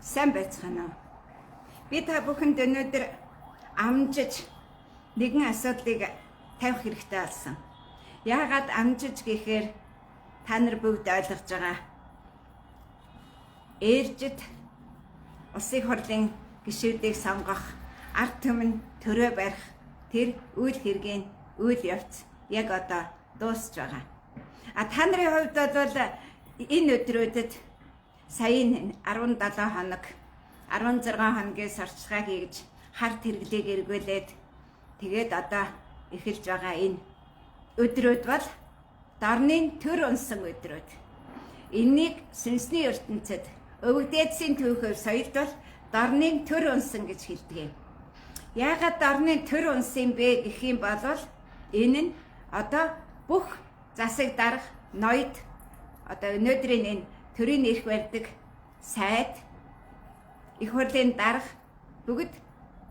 Сайн байцгаана уу? Би та бүхэнд өнөөдөр амжиж нэгэн асуудлыг тавих хэрэгтэй болсон. Яагаад амжиж гэхээр та нар бүгд ойлгож байгаа. Ээлжид улсын хурлын гишүүдийг сонгох, ард түмэн төрөө барих тэр үйл хэргийн үйл явц яг одоо дуусч байгаа. Та нарын хувьд бол энэ өдрүүдэд саяын 17 хоног 16 хоногээс орчилгаа хийж хар тэрглийг эргүүлээд тэгээд одоо эхэлж байгаа энэ өдрүүд бол дорны төр унсан өдрүүд. Энийг сүнсний ертөнцид өвгдээдсийн түүхээр соёлдвол дорны төр унсан гэж хэлдэг. Яагаад дорны төр унсан бэ гэх юм бол энэ нь одоо бүх засаг дарга ноёд одоо өнөөдрийн энэ төрийн эрх барьдаг сайд их хурлын дарга бүгд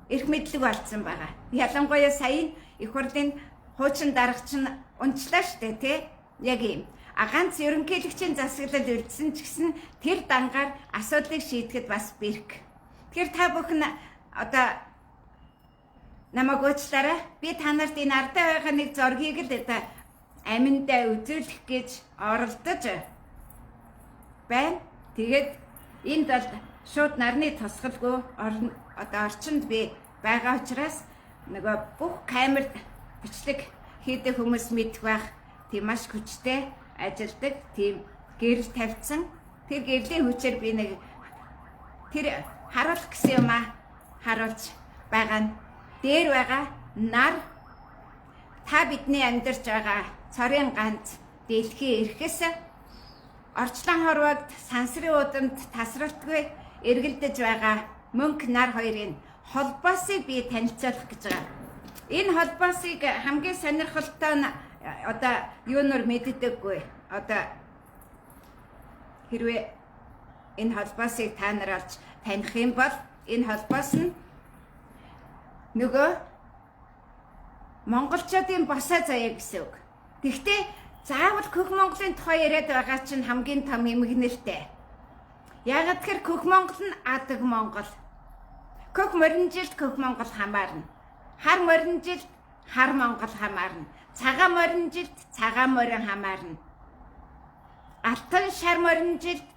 эрх мэдлэг болсон байгаа. Ялангуяа сая их хурлын хуучин дарга чинь унчлаа штэ тий. Яг юм. Ганц ерөнхийлөгчийн засаглал үлдсэн ч гэсэн тэр дангаар асуудлыг шийдэхэд бас бэрх. Тэгэхээр та бүхэн одоо намайг уучлаарай. Би та нарт энэ ардаа байгаа нэг зургийг л одоо аминдаа үзүүлэх гэж оролдож байна. Тэгээд энд бол шууд нарны тосголгүй одоо орчинд би байгаа учраас нөгөө бүх камерт бичлэг хийдэг хүмүүс мэдэх байх. Тийм маш хүчтэй ажилдаг, тийм гэрэл тавьсан. Тэр гэрлийн хүчээр би нэг тэр харуулах гэсэн юм харуулж байгаа нь дээр байгаа нар та бидний амьдарч байгаа цорын ганц дэлхийн эрхэс орчлон хорвоод сансрын удамд тасралтгүй эргэлдэж байгаа мөнх нар хоёрын холбоосыг би танилцуулах гэж байгаа. Энэ холбоосыг хамгийн сонирхолтой нь одоо юуноор мэддэггүй. Одоо хэрвээ энэ холбоосыг та нар олж таних юм бол энэ холбоос нь нөгөө монголчуудын босоо заяа гэсэн үг. Гэхдээ заавал Хөх Монголын тухай яриад байгаа чинь хамгийн том эмгэнэлтэй. Яагаад тэгэхээр Хөх Монгол нь Адаг Монгол. Хөх моринжилд Хөх Монгол хамаарна. Хар моринжилд Хар Монгол хамаарна. Цагаан моринжилд Цагаан морин хамаарна. Алтан шар моринжилд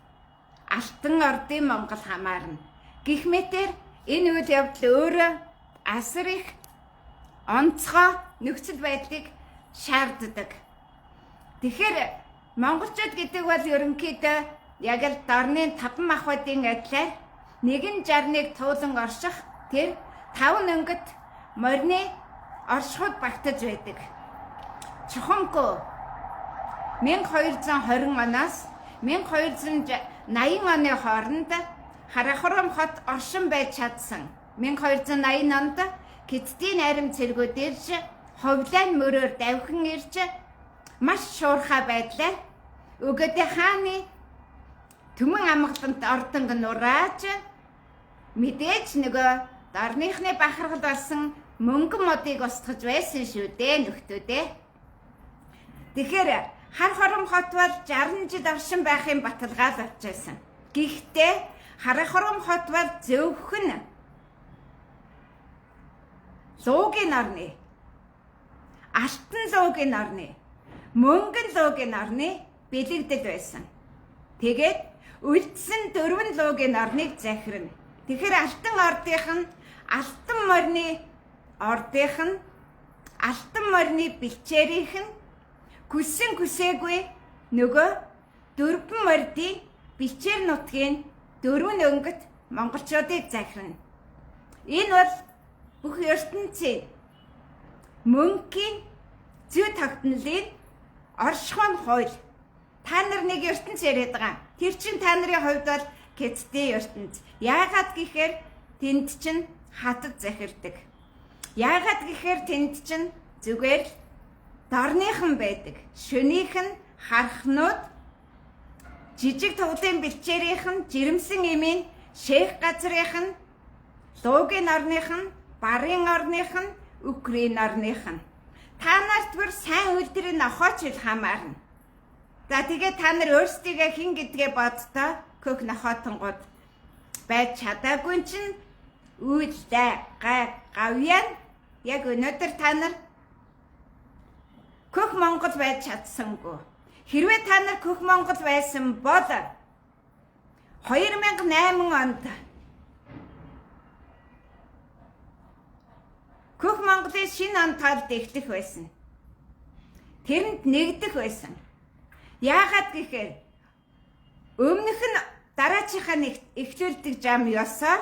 Алтан ордын Монгол хамаарна. Гэх мэтэр энэ үйл явдал өөрөө асар их онцгой нөхцөл байдлыг шаарддаг. Тэгэхээр монголчууд гэдэг бол ерөнхийдөө яг л дорны 5 махбодын адилаар 161 туулан орших тэр 5 өнгөт морины оршихуд багтаж байдаг. Чухамко 1220 оноос 1280 оны хооронд Харахрам хот оршин байж чадсан. 1280 онд Хятадын арим цэргүүд ирж ховлайн мөрөөр давхин ирж маш шуурхай байдлаар Өгөөдөө хааны Түмэн амгалант ордонг нурааж мэдээж нөгөө дорныхны бахархал болсон мөнгөн модыг устгаж байсан шүү дээ нөхдөөдөө. Тэгэхээр Хар хором хот бол 60 жил оршин байхын баталгаа л авч байсан. Гэхдээ Харахрам хот бол зөвхөн луугийн орны, алтан луугийн орны, мөнгөн луугийн орны бэлэгдэл байсан. Тэгээд үлдсэн 4 луугийн орныг захирна. Тэгэхээр алтан ордынх нь алтан морины ордынх нь алтан морины бэлчээрийнх нь хүссэн хүсээгүй нөгөө 4 мордын бэлчээр нутгийн 4 өнгөт монголчуудыг захирна. Энэ бол бүх ертөнцийн мөнхийн зүй тогтнолын оршихуйн хууль. Та нар нэг ертөнц яриад байгаа. Тэр чинь та нарын хувьд бол Хятадын ертөнц. Яагаад гэхээр тэнд чинь хатад захирдаг. Яагаад гэхээр тэнд чинь зүгээр л дорныхан байдаг. Шөнийх нь хархнууд жижиг тоглын бэлчээрийнх нь жирэмсэн эмийн шейх газрынх нь луугийн орных нь барын орных нь Украин орных нь та нарт бүр сайн үйлдвэрийн нохооч ил хамаарна. За тэгээд та нар өөрсдийгөө хэн гэдгээ боддоо Хөх нохоотонгууд байж чадаагүй чинь үйлдэ гавьяа яг өнөөдөр та нар Хөх Монгол байж чадсангүй. Хэрвээ та нар Хөх Монгол байсан бол 2008 онд Хөх Монголын шинэ он тоолд эхлэх байсан. Тэрэнд нэгдэх байсан. Яагаад гэхээр өмнөх нь дараачихаа эхлүүлдэг зам ёсоор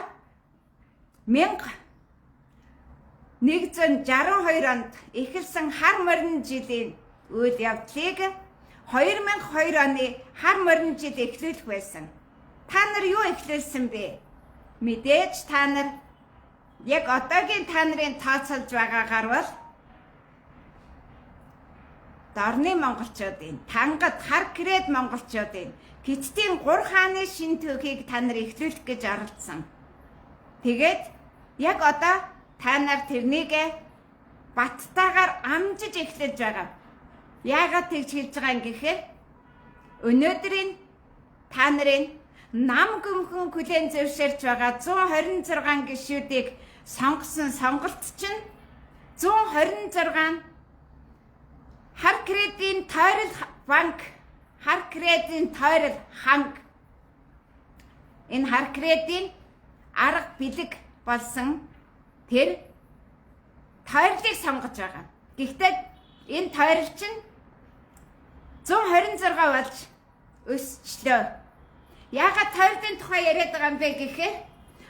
1162 онд эхэлсэн хар морин жилийн үйл явдлыг 2002 оны хар морин жил эхлүүлэх байсан. Та нар юу эхлүүлсэн бэ? Мэдээж та нар яг одоогийн та нарын тооцоолж байгаагаар бол Дорны монголчуудын, Тангад, Харкред монголчуудын Хятадын 3 хааны шин түүхийг та нар эхлүүлэх гэж оролдсон. Тэгээд яг одоо та нар тэрнийг баттайгаар амжиж эхлэж байгаа. Яагаад тэгж хэлж байгаа юм гэхээр өнөөдрийн та нарын нам гүмхэн хүлээн зөвшөөрч байгаа 126 гишүүдийг сонгосон сонголт чинь 126 Харкредийн тойрол банк, Харкредийн тойрол ханг. Энэ Харкредийн арга бэлэг болсон тэр тойрлыг сонгож байгаа. Гэхдээ энэ тойрол чинь 126 болж өсчлөө. Яагаад тойролын тухай яриад байгаа юм бэ гэхээр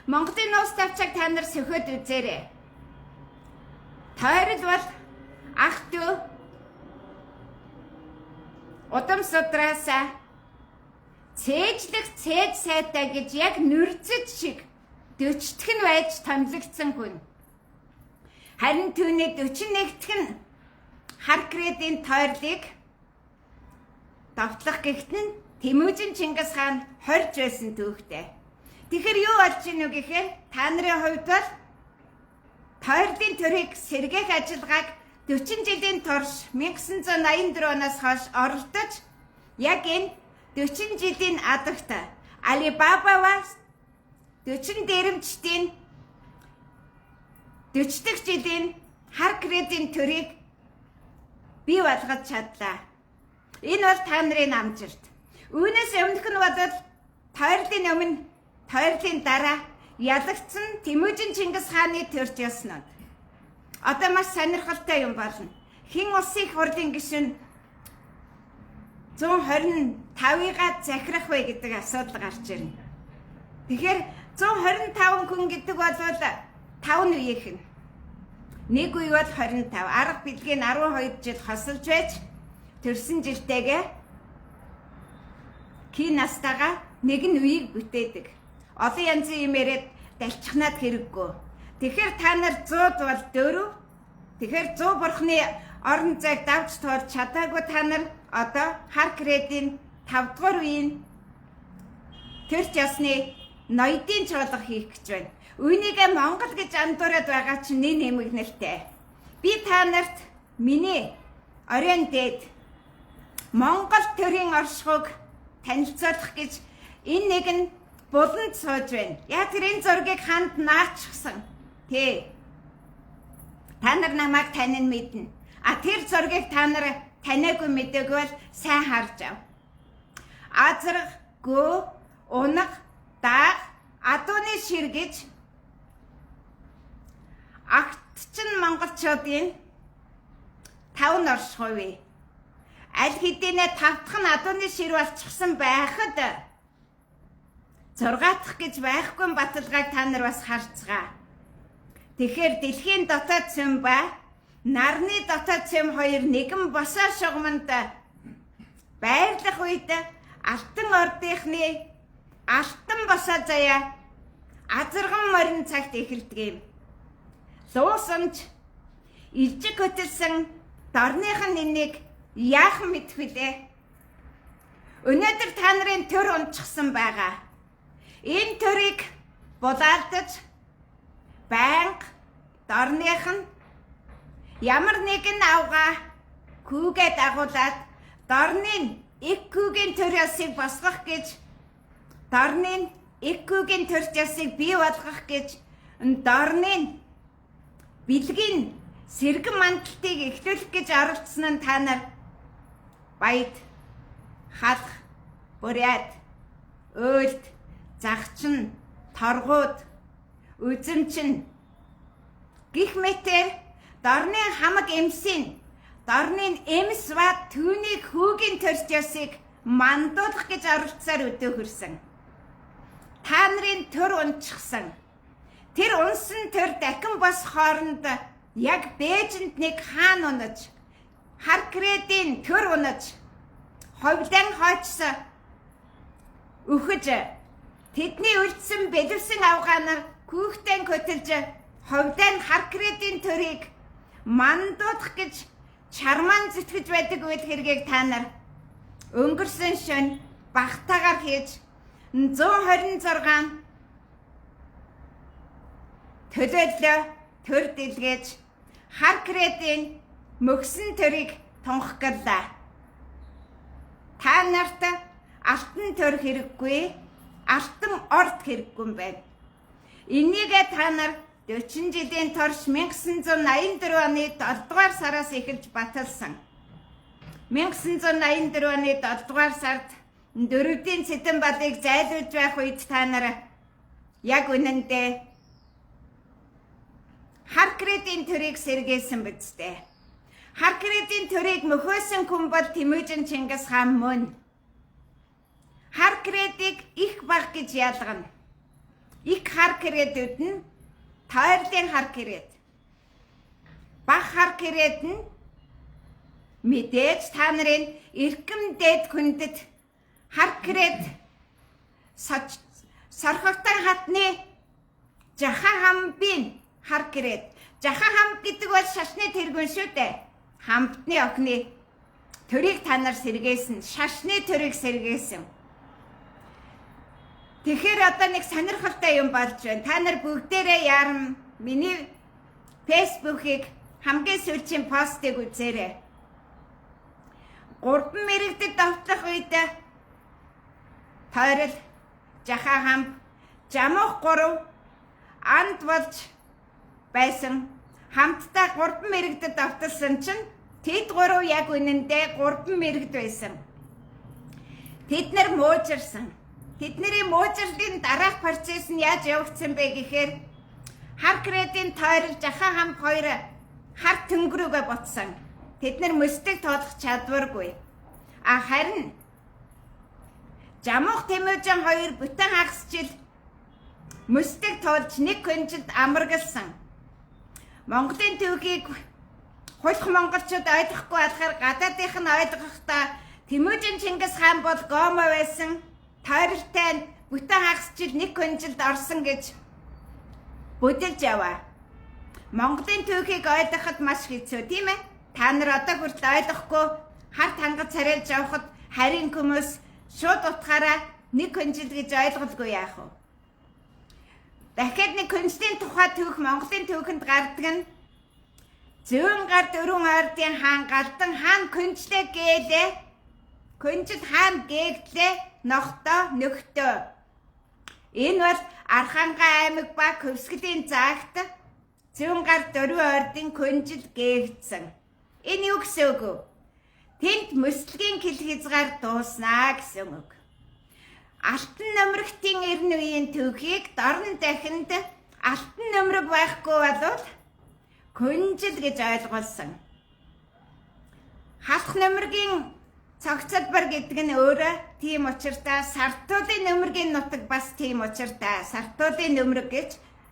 Монголын нууц тавчааг та нар сөхөд үзээрэй. Тойрол бол ах トゥудам судраасаа цээжлэх цээж сайтай гэж яг нүрцэж шиг 40-т нь байж томилогдсон хүн. Харин түүний 41-т нь Харкредийн тойрлыг давтлах гэгт нь Тэмүүжин Чингис хаан хорж байсан түүхтэй. Тэгэхээр юу болж ийнү гэхээр та нарын хувьд бол тойрлын төрийг сэргээх ажиллагааг 40 жилийн турш 1984 оноос хойш оролдож яг энэ 40 жилийн адагт Алибабаваас 40 дээрэмчдийн 40 дахь жилийн Харкредийн төрийг бий болгож чадлаа. Энэ бол та нарын амжилт. Үүнээс өмнөх нь бол тойрлын өмнө тойрлын дараа ялагдсан Тэмүүжин Чингис хааны төрч ёснод. Одоо маш сонирхолтой юм болно. Хин улсын их хурлын гишүүн 125-ыг захирах вэ гэдэг асуудал гарч ирнэ. Тэгэхээр 125 хүн гэдэг бол 5 нь үеийнхэн. Нэг үе бол 25, арга бэлгийн 12 жил хосолж байж төрсөн жилтэйгээ кин настайгаа нэг нь үеийг бүтээдэг. Олон янзын юм яриад далчихнаад хэрэггүй. Тэгэхээр та нар 100 бол 4. Тэгэхээр 100 бурхны орон зайг давж тоорч чадаагүй та нар одоо Харкредийн 5 дугаар үеийн төрч ёсны ноёдын чуулга хийх гэж байна. Үүнийг Монгол гэж андуураад байгаа чинь нэмэгнэлтэй. Би та нарт миний оройн дээд Монгол төрийн оршихуйг танилцуулах гэж энэ нэгэн буланд сууж байна. Яг тэр энэ зургийг ханд наачихсан. Та нар намайг танин мэднэ. Тэр зургийг та нар таниагүй мэдээгүй бол сайн харж ав. Азраг, гөө, унаг, дааг, адууны шир гэж агтчин монголчуудын 5 оршихуй. Аль хэдийнэ 5 дахь нь адууны шир болчихсон байхад 6 дахь гэж байхгүй баталгааг та нар бас харцгаа. Тэгэхээр дэлхийн дотоод цэм ба нарны дотоод цэм хоёр нэгэн босоо шугамд байрлах үед алтан ордынхны алтан босоо заяа азарган морин цагт эхэлдэг юм. Луусамж илжиг хөтөлсөн дорных нь энийг яах мэдэх вүлээ? Өнөөдөр та нарын төр унчихсан байгаа. Энэ төрийг булаалдаж банк дорных нь ямар нэгэн авгаа хүүгээ дагуулад дорны их хүүгийн төр ёсыг босгох гэж дорны ЭК-гийн төр засыг бий болгох гэж дорны бэлгийн сэргэн мандалтыг эхлүүлэх гэж оролцсон нь та нар баяд, халах, буряд, өөлт, загчин, торгууд, үзэмчин гих мэтэр дорны хамаг эмсийн дорны эмс ба түүний хүүгийн төрч ёсыг мандуулах гэж оролцсоор өдөө хүрсэн. Та нарын төр унчихсан. Тэр унсан төр дахин бос хооронд яг Бээжинд нэг хаан унаж, Харкредийн төр унаж, ховлон хойчсон үхэж, тэдний үлдсэн бэлэвсэн авгаанаар хүүхдэн хөтөлж, ховлон Харкредийн төрийг мандуулах гэж чармаан зүтгэж байдаг үйл хэргийг та нар өнгөрсөн шөнө багтаагаар хийж 126 төлөөллөө төр дэлгээж Харкредийн мөксөн төрийг тунхаглаа. Та нарт алтан төр хэрэггүй, алтан орд хэрэггүй юм байна. Энийгээ та нар 40 жилийн турш 1984 оны 7 дугаар сараас эхэлж баталсан. 1984 оны 7 дугаар сард 4-ийн цэдэн балыг зайлуулж байх үед та нар яг үнэндээ Харкредийн төрийг сэргээсэн биз дээ. Харкредийн төрийг мөхөөсөн хүн бол Тэмүжин Чингис хаан мөн. Харкредийг их баг гэж ялгана. Их Харкредүүд нь тойрлын Харкред. Баг Харкред нь мэдээж та нарын эрхэм дээд хүндэт Харкред сорхогтой хатны Жахан хамбын Харкред. Жахан хамб гэдэг бол шашны тэргүүн шүү дээ. Хамбтны охины төрийг та нар сэргээсэн. Шашны төрийг сэргээсэн. Тэгэхээр одоо нэг сонирхолтой юм болж байна. Та нар бүгдээрээ яарна. Миний фэйсбүүкийг хамгийн сүүлийн постыг үзээрэй. 3 мэрэгдэд давтлах үед тойрол Жахан хамб жамуух 3 анд болж байсан. Хамтдаа 3 мэрэгдэд давталсан чинь тэд 3 яг үнэндээ 3 мэрэгд байсан. Тэд нар муужирсан. Тэдний муужирлын дараах процесс нь яаж явагдсан бэ гэхээр Харкредийн тойрол Жахан хамб хоёр хар тэнгэрүүгээ ботсон. Тэд нар мөстөг тоолох чадваргүй. Харин Жамуух Тэмүжин хоёр бүтэн хагас жил мөстөг тоолж нэг хүнжилд амаргалсан. Монголын төвхийг хулх монголчууд ойлгохгүй болохоор гадаадынх нь ойлгохдоо Тэмүжин Чингис хаан бол гомо байсан. Тойролтой бүтэн хагас жил нэг хүнжилд орсон гэж бүдэлж яваа. Монголын төвхийг ойлгоход маш хэцүү тийм ээ. Та нар одоо хүртэл ойлгохгүй харт хангаж царайлж явахад харин хүмүүс шууд утгаараа нэг хүнжил гэж ойлголгүй яах вэ? Дахиад нэг хүнжлийн тухай төвх Монголын төвхөнд гардаг нь зүүн гар дөрвөн ойрдын хаан галдан хаан хүнжлээ гэлээ. Хүнжил хаан гээглээ нохтой нөхтөө. Энэ бол Архангай аймаг ба Көвсгөлийн заагт зүүн гар дөрвөн ойрдын хүнжил гээгдсэн. Энэ юу гэсэн үг вэ? Тэнд мөслөгийн хил хязгаар дууснаа гэсэн үг. Алтан нөмрөгтийн эрен үеийн төвхийг дорн дахинд алтан нөмрөг байхгүй болвол хүнжил гэж ойлгуулсан. Халах нөмрөгийн цогцолбор гэдэг нь өөрөө тийм учиртай. Сартуулын нөмрөгийн нутаг бас тийм учиртай. Сартуулын нөмрөг гэж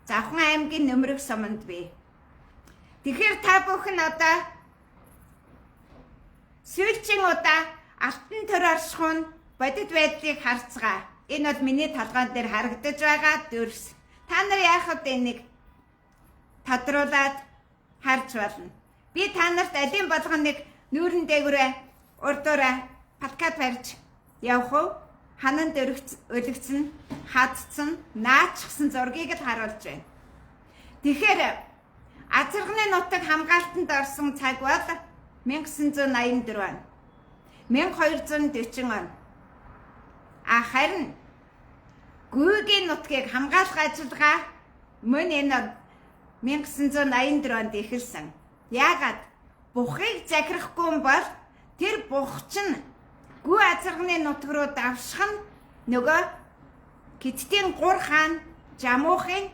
Завхан аймгийн нөмрөг суманд бий. Тэгэхээр та бүхэн одоо сүүлчийн удаа алтан төр оршихуун бодит байдлыг харцгаа. Энэ бол миний толгойн дээр харагдаж байгаа дүрс. Та нар яах вэ энийг тодруулаад харж болно. Би та нарт алин болгон нэг нүүрэн дээгүүрээ урдуураа подкаст барьж явах уу? Хананд өлөгцөн, хадцсан, наачсан зургийг л харуулж байна. Тэгэхээр Азарганы нутаг хамгаалтанд орсон цаг бол 1984 он. 1240 он. Харин 1984 оны 7 дугаар сарын 21-нд 1240 гүйгийн нутгийг хамгаалах ажиллагаа мөн энэ 1984 онд эхэлсэн. Яагаад бухыг захирахгүй бол тэр бух чинь гүү азарганы нутг руу давших нь нөгөө Хиттийн 3 хаан Жамуухын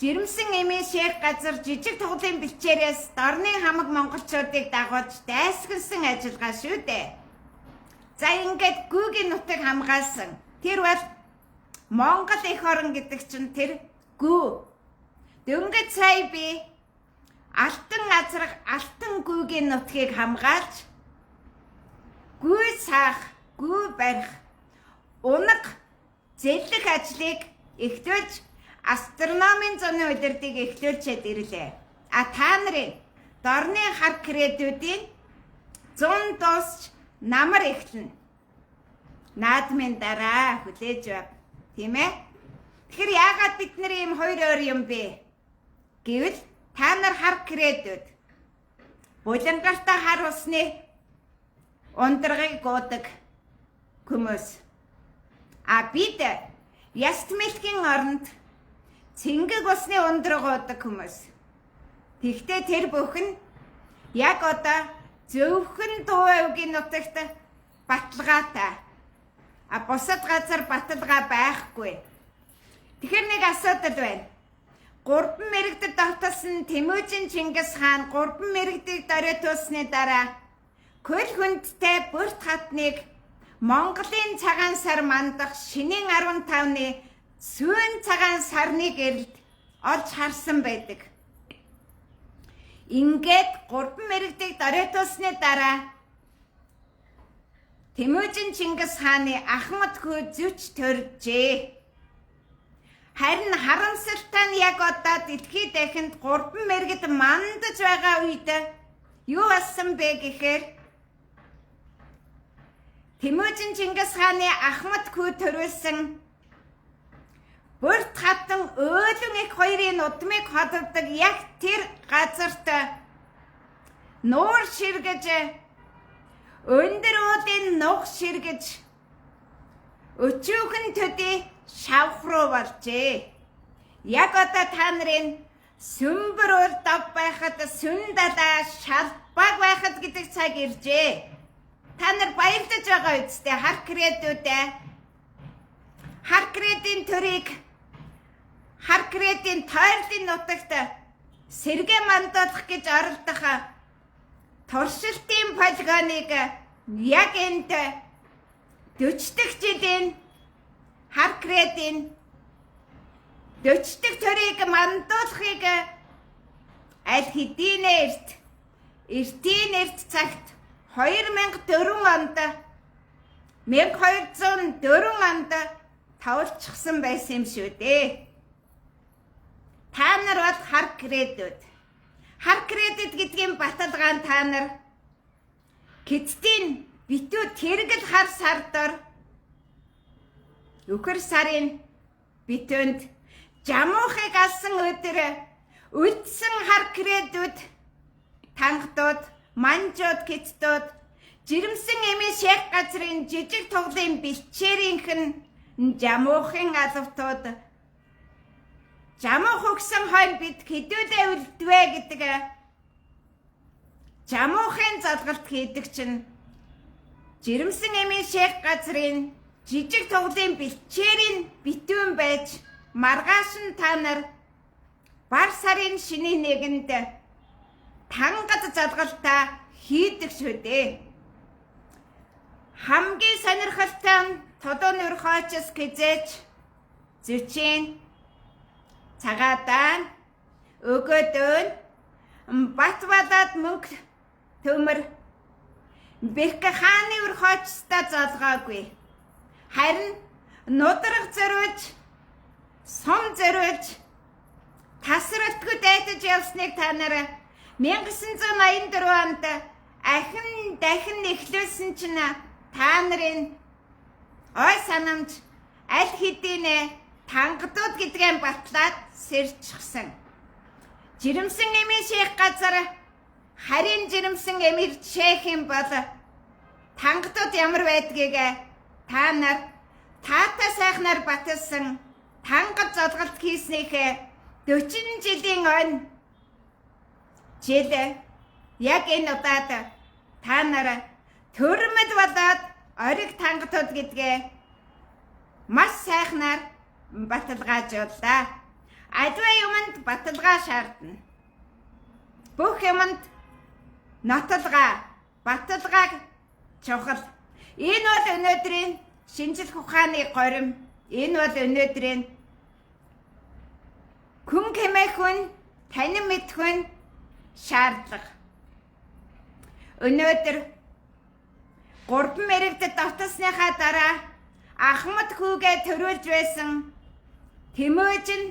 жирэмсэн эмийн шейх газар жижиг тоглоом бэлчээрээс дорны хамаг монголчуудыг дагуулж дайсагнсан ажиллагаа шүү дээ. За ингээд гүүгийн нутгийг хамгаалсан. Тэр бол Монгол эх орон гэдэг чинь тэр гүү. Дөнгөж сая би алтан азраг алтан гүүгийн нутгийг хамгаалж гүү саах, гүү барих, унаг, зэлэх ажлыг эхлүүлж астрономийн зуны удирдыг эхлүүлчихэд ирлээ. Та нарын дорны хар кредитүүдийн зун дуусч намар эхлэнэ. Наадмын дараа хүлээж бав. Тийм ээ? Тэгэхээр яагаад бид нар ийм хоёр өөр юм бэ? Гэвэл та нар хар кредит булангартай хар усны ундрагыг гоодаг хүмүүс. Бид яст мэлхийн оронд цэнгэг усны ундраг гоодаг хүмүүс. Тэгтээ тэр бүхэн яг одоо зөвхөн Дуу өвгийн нутагт баталгаатай. Бусад газар баталгаа байхгүй. Тэгэхээр нэг асуудал байна. 3 мэрэгдэд давталсан Тэмүжин Чингис хаан 3 мэрэгдийг дөрөтөөсний дараа хөл хүндтэй бүрт хатныг Монголын цагаан сар мандах шинийн 15-ны сүүн цагаан сарны гэрэлд олж харсан байдаг. Ингээд 3 мэрэгдийг дөрөтөөсний дараа Тэмүжин Чингис хааны Ахмад хүү зүч төржээ. Харин харамсалтай нь яг одоо дэлхийд дахинд 3 мэрэгд мандаж байгаа үед юу болсон бэ гэхээр Тэмүжин Чингис хааны Ахмад хүү төрүүлсэн бүрт хатан өөлөн их хоёрын удмыг холбодог яг тэр газарт нуур ширгэж өндөр уулын нух ширгэж өчүүхэн төдий шавхруу болжээ. Яг одоо та нарын сүмбэр ур дав байхад сүн далаа шалбаг байхад гэдэг цаг иржээ. Та нар баярлаж байгаа үстэй хар кредитүүдээ. Хар кредитийн төрийг хар кредитийн тойролын нутагт сэргээ мандуулах гэж оролдох туршилтын полигоныг яг энд 40 дахь жилийн хар кредитийн 40 дахь төрийг мандуулахыг аль хэдийн эртийн эрт цагт 2004 онд 1204 онд тавлчихсан байсан юм шүү дээ. Та нар бол хар кредит. Хар кредит гэдгийн баталгаан та нар Хиттийн битүү тэргэл хар сардор Үхэр сарын битүүнд Жамуухыг алсан өдөр үлдсэн хар кредит тангадууд, манжууд, хиттууд жирэмсэн эмийн шейх газрын жижиг тоглоом бэлчээрийнх нь Жамуухын алавтууд Жамух өгсөн хойно бид хэдүүлээ үлдвэ гэдэг Жамуухын залгалт хийдэг чинь жирэмсэн эмийн шейх газрын жижиг тоглоом бэлчээрийн битүүн байж маргааш нь та нар бар сарын шинийн нэгэнд тангад залгалтаа хийдэг шүү дээ. Хамгийн сонирхолтой нь Тодон өрхөөчс хизээч зүчийн цагаатаа өгөөдөө бат бадад мөнгө төмөр Бэрх хааны өрхөөчсдөө залгаагүй. Харин нудраг зориулж сум зориулж тасралтгүй дайтаж явсныг та нар 1984 онд дахин эхлүүлсэн чинь та нарын ой санамж аль хэдийн тангадууд гэдгээ батлаад сэрчихсэн. Жирэмсэн эмийн шейх газар харин жирэмсэн эмэр шейх юм бол тангадууд ямар байдгийг та нар таатай сайхнаар баталсан тангад золголт хийснийхээ 40 жилийн өн жил яг энэ удаад та нар төрөмд болоод ориг тангатууд гэдгээ маш сайхнаар баталгаажууллаа. Аливаа юмд баталгаа шаардна. Бүх юмд нотолгаа, баталгааг чухал. Энэ бол өнөөдрийн шинжлэх ухааны горим. Энэ бол өнөөдрийн хүн хэмээх танин мэдэх шаардлага. Өнөөдөр 3 мэрэгдэд давтасныхаа дараа Ахмад хүүгээ төрүүлж байсан Тэмөөж нь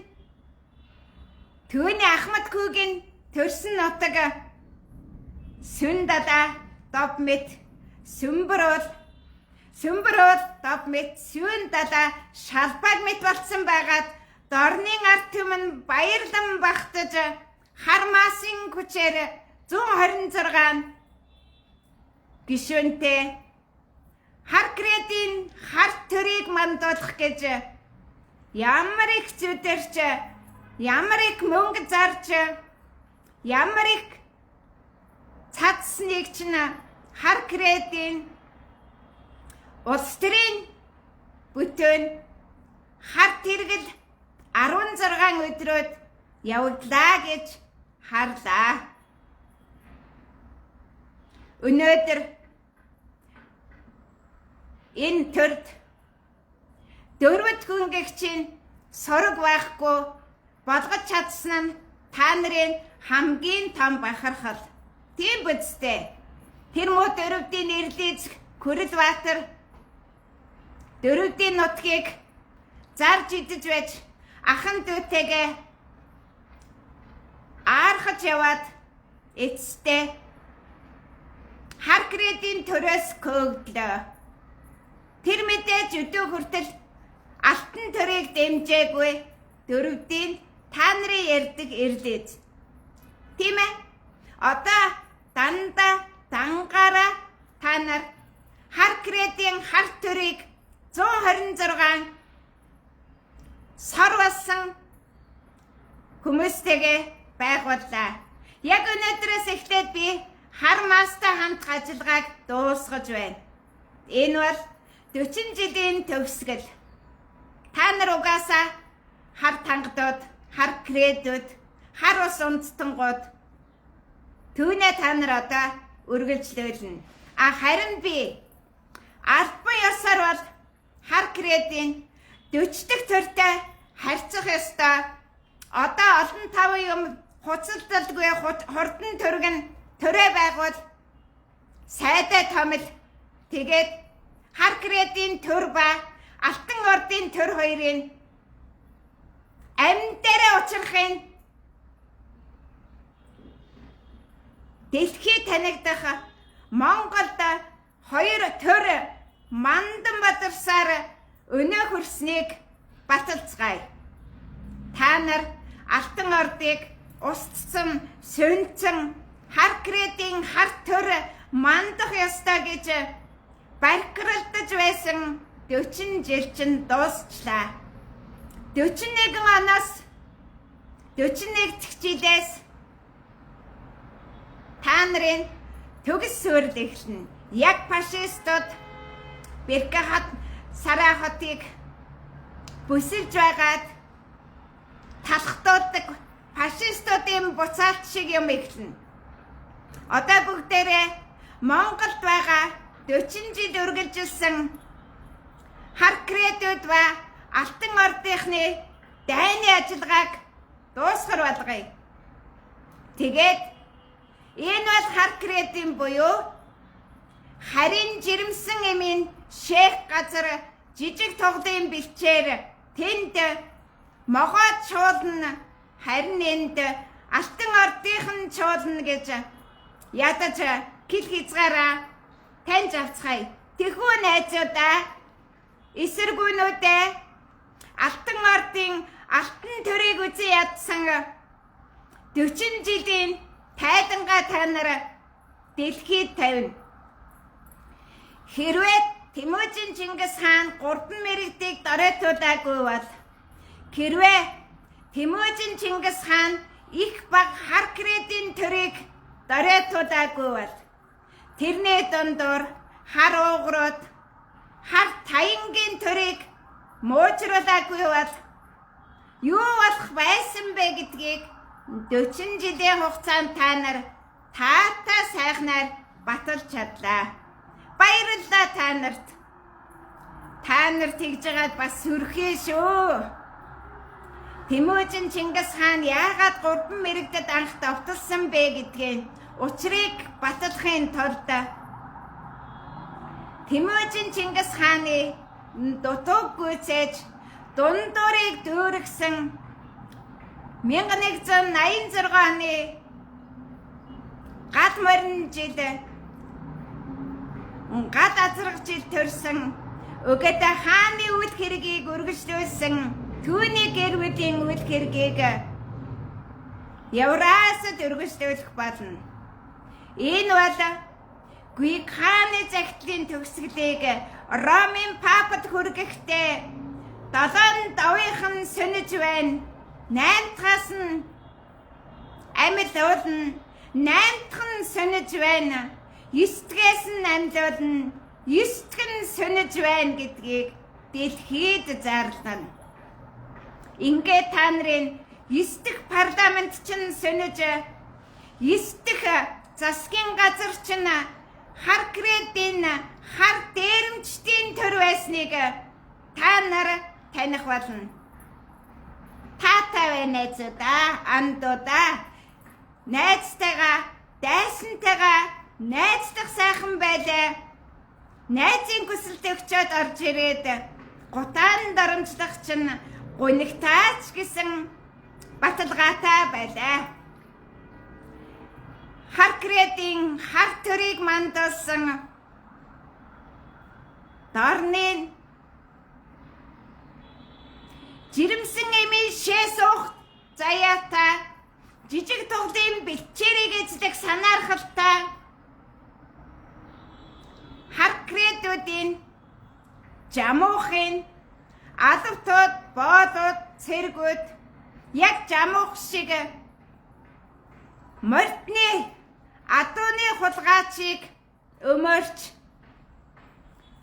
түүний Ахмад хүүгийн төрсөн нутаг Сүн дада Довмэт Сүмбрөөл Довмэт Сүн дада Шалбаг мэт болсон байгаад дорнын ард түмэн баярлан багтаж хар масын хүчээр 126 гишүүнтэй хар кредийн хар төрийг мандуулах гэж ямар их зүдэрч, ямар их мөнгө зарж, ямар их цацсныг ч хар кредийн улс төрийн бүтэн хар тэргэл 16 өдрөд явууллаа гэж харлаа. Өнөөдөр энэ төрд дөрвөд хүнгэгчийн сорог байхгүй болгож чадсан нь та нарын хамгийн том бахархал. Тийм бүцтэй. Тэр муу дөрвдийн нэрлийц Күрэлбаатар дөрвдийн нутгийг зарж идэж байж ахан дүүтэйгээ аархаж яваад эцэстээ хар кредийн төрөөс көөгдлөө. Тэр мэдээж өдөө хүртэл алтан төрийг дэмжээгүй дөрвдийн та нарын ярьдаг эрлээд. Тийм ээ? Одоо дангаараа та нар хар кредийн хар төрийг 126 сар болсон хүмүүстэйгээ байгууллаа. Яг өнөөдрөөс эхлээд би хар мастай хамт ажиллагааг дуусгаж байна. Энэ бол 40 жилийн төгсгөл. Та нар угаасаа хар тангадууд, хар кредүүд, хар ус унцтангууд түүнээ та нар одоо үргэлжлүүлнэ. Харин би албан ёсоор бол хар кредийн 40 дахь төртэй харьцах ёстой. Одоо олон таван юм хуцалдалгүй хурдан төргөн төрөө байгуул сайдай томил тэгээд хар кредийн төр ба алтан ордын төр хоёрын амь дээр учрахын дэлхийд танигдах Монголд 2 төр мандан бадарсаар өнөө хүрснийг баталцгаая. Та нар алтан ордыг устсан, сүнцэн хар кредийн хар төр мандах ёстой гэж барьцаалдаж байсан 40 жил чинь дуусчлаа. 41 оноос 41 дахь жилээс та нарын төгс сүрэл эхэлнэ. Яг фашистууд Бэрхат Сарай хотыг бүсэлж байгаад талхтуудаг фашистуудын буцаалт шиг юм эхэлнэ. Одоо бүгдээрээ Монголд байгаа 40 жил үргэлжилсэн хар кредүүд ба алтан ордынхны дайны ажиллагааг дуусгар болгоё. Тэгээд энэ бол хар кредийн буюу харин жирэмсэн эмийн шээх газар жижиг тоглоом бэлчээр тэнд могоод чуулна, харин энд алтан ордынхан чуулна гэж ядаж хэл хязгаараа таньж авцгаая. Тэхүү найзуудаа, эсэргүүнүүдээ алтан ордын алтан төрийг үзэн ядсан 40 жилийн тайдангаа та нар дэлхийд тавина. Хэрвээ Тэмүүжин Чингис хаан 3 мэрэгдийг доройтуулаагүй бол хэрвээ Тэмүүжин Чингис хаан их баг хар кредийн төрийг доройтуулаагүй бол тэрний дундуур хар уугрууд хар таянгийн төрийг муужруулаагүй бол юу болох байсан бэ гэдгийг 40 жилийн хугацаанд та нар таатай сайхнаар баталж чадлаа. Баярлалаа та нарт. Та нар тэгж байгаад бас сүрхээ шүү. Тэмүүжин Чингис хаан яагаад 3 мэрэгдэд анх довтолсон бэ гэдгийг учрыг баталахын тулд Тэмүүжин Чингис хааны дутууг гүйцээж дундуурыг дүүргэсэн 1186 оны гал морин жил гал азрах жил төрсөн өгөөд хааны үйл хэргийг үргэлжлүүлсэн түүний гэр бүлийн үйл хэргийг Евразид үргэлжлүүлэх болно. Энэ бол Гүйг хааны захидлын төгсгөлийг Ромын папад хүргэхдээ 7 давынхан сөнөж байна. 8-аас нь амьд уулна. 8-х нь сөнөж байна. 9-ээс нь амьд уулна. 9-х нь сөнөж байна гэдгийг дэлхийд зарлана. Ингээд та нарын 9 дахь парламент чинь сөнөж 9 дахь засгийн газар чинь хар кредийн хар дээрэмчдийн төр байсныг та нар таних болно. Таатай вэ найзуудаа, андуудаа, найзтайгаа, дайсантайгаа найзлах сайхан байлаа. Найзын хүсэлт өгчөөд орж ирээд гутаан дарамжлах чинь гунигтаач гэсэн баталгаатай байлаа. Хар кредийн хар төрийг мандуулсан дорны жирэмсэн эмийн шээсөх заяата жижиг тоглын бэлчээрийг эзлэх санаархалтай хар кредүүдийн жамуухын алавтууд, боолууд, цэргүүд яг жамуух шиг мордны адууны хулгайчийг өмөрч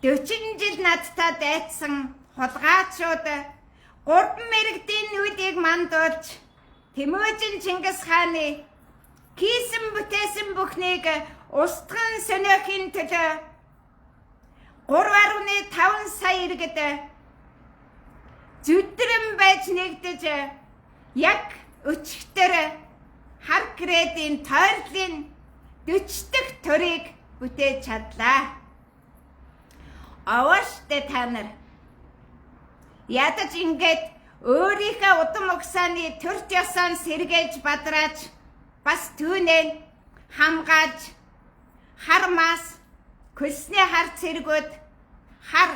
40 жил надтай дайцсан хулгайчууд 3 мэрэгдийн нүдийг мандуулж Тэмүүжин Чингис хааны хийсэн бүтээсэн бүхнийг устган сонирхын төлөө 3.5 сая иргэд зүдрэн байж нэгдэж яг өчигдөр хар кредийн тойрлын 40 дахь төрийг бүтээж чадлаа. Авааштай та нар ядаж ингээд өөрийнхөө удам угсааны төрч ёсоон сэргээж бадрааж бас түүнээ хамгааж хармаас хөлсний хар цэргүүд хар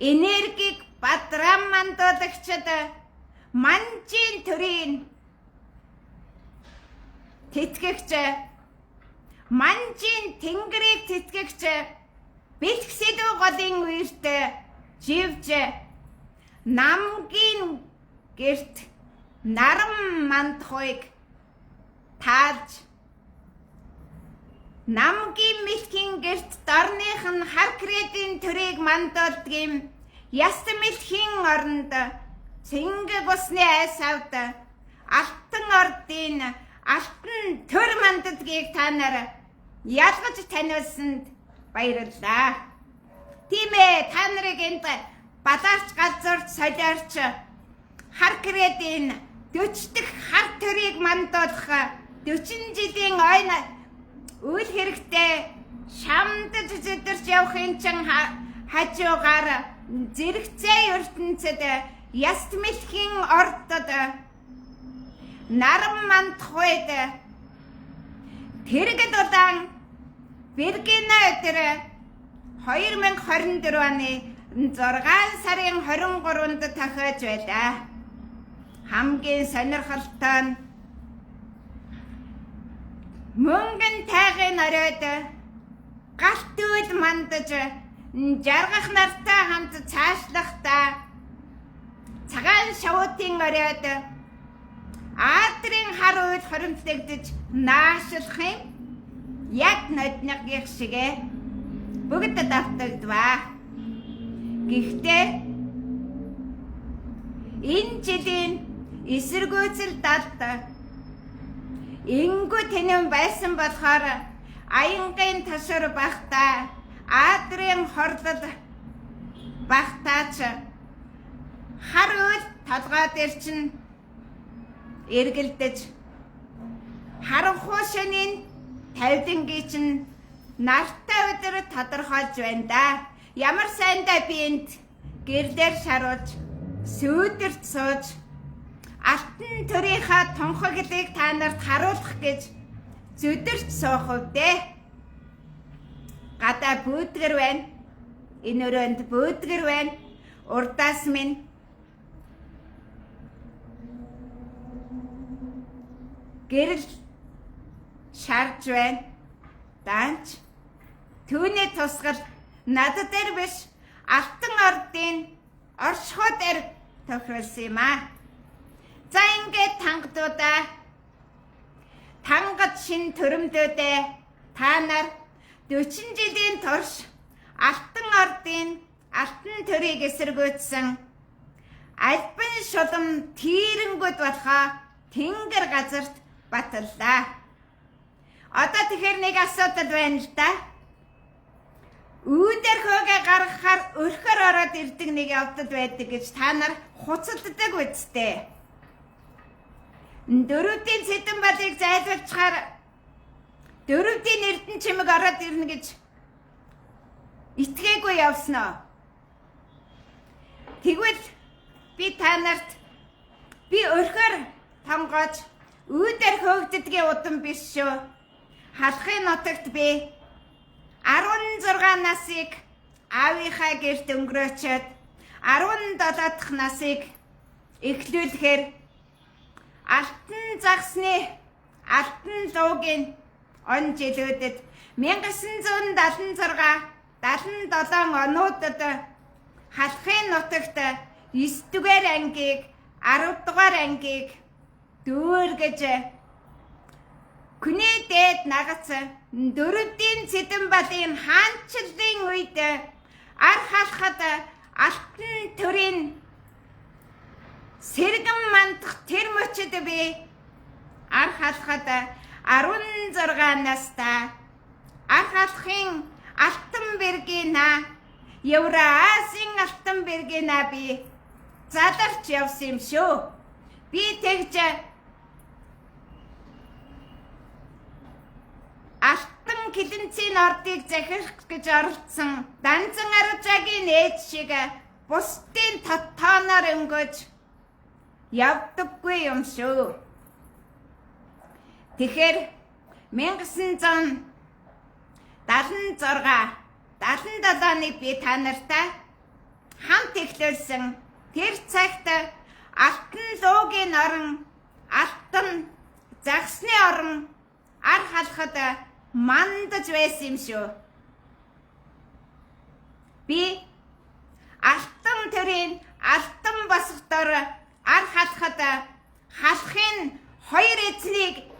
энергийг бадрам мандуулагчид манжийн төрийн тэтгэгч манжийн тэнгэрийг тэтгэгч бэлгсэдүү голын үерт живж намгийн гэрт нарам мандахыг таалж намгийн мэлхийн гэрт дорных нь хар кредийн төрийг мандуулдгийн яс мэлхийн оронд цэнгэг усны айсавд алтан ордын алтан төр мандадгийг та нар ялгаж таниулсанд баярлалаа. Тийм ээ, та нарыг энд балаарч галзуурч солиорч хар кредийн 40 дахь хар төрийг мандуулах 40 жилийн ойн үйл хэрэгтэй шамдаж зэдэрч явахын чин хажуугаар зэрэгцээ ертөнцид яст мэлхийн ордод нарам мандахуйд тэрэгд удаан Бэргина өдөр 2024 оны 6 сарын 23-нд тохиож байлаа. Хамгийн сонирхолтой нь мөнгөн тайгын оройд галт үйл мандаж жаргах нартай хамт цаашлахдаа цагаан шавуутын оройд аадрын хар уйл хоримтлагдж наашлах юм яг нодногих шигэ бүгд давтагдваа. Гэхдээ энэ жилийн эсэргүүцэл далд ингүү тэнэм байсан болохоор аянгийн ташуур багтаа аадрын хорлол багтаач хар уйл толгой дээр чинь эргэлдэж харанхуй шөнийн тавилангийн чинь нартай өдөр тодорхойлж байна да. Ямар сайндаа би энд гэрлэр шаруулж сүйдэрт сууж алтан төрийнхаа тунхаглыг та нарт харуулах гэж зүдэрч суух үвдэ. Гадаа бүүдгэр байна. Энэ өрөөнд бүүдгэр байна. Урдаас минь гэрэл шарж байна. Данч түүний тусгал над дээр биш алтан ордын оршихуй дээр тохиолсон юм аа. За ингээд тангадуудаа тангад шин төрөмдөөдөө та нар 40 жилийн турш алтан ордын алтан төрийг эсэргүүцсэн альбан шулам тийрэнгүүд болохоо тэнгэр газарт баталлаа. Одоо тэгэхээр нэг асуудал байна л да. Үүдэр хөөгээ гаргахаар өрхөр ороод ирдэг нэг явдал байдаг гэж та нар хуцалддаг үсттэй. Дөрөвдийн сэдэн балыг зайлуулчихаар дөрөвдийн эрдэн чимэг ороод ирнэ гэж итгээгүй явсноо. Тэгвэл би та нарт би өрхөр тонгоож үүдэр хөөгддгийн удам биш шүү. Халахын нутагт би 16 насыг аавынхаа гэрт өнгөрөөчөөд 17 дахь насыг эхлүүлэхээр алтан загсны алтан луугийн он жилүүдэд 1976-77 онуудад халахын нутагт 9 дугаар ангийг 10 дугаар ангийг дүүргэж күний дээд нагац дөрөвдийн сэдэн балын хаанчлалын үед ар халахад алтан төрийн сэргэн мандах тэр мөчөд би ар халахад 16 настай ар халахын алтан бэргийнэ Евразийн алтан бэргийнэ би задарч явсан юм шүү. Би тэгж алтан килэнцийн ордыг захирах гэж оролцсон Данзан Аржагийн ээж шиг бусдын тооноор өнгөж явдаггүй юм шүү. Тэгэхээр 1976-77-ны би та нартай хамт эхлүүлсэн тэр цагт алтан луугийн орон алтан загсны орон ар халахад мандаж байсан юм шүү. Би алтан төрийн алтан босгодоор ар халахад халахын хоёр эзнийг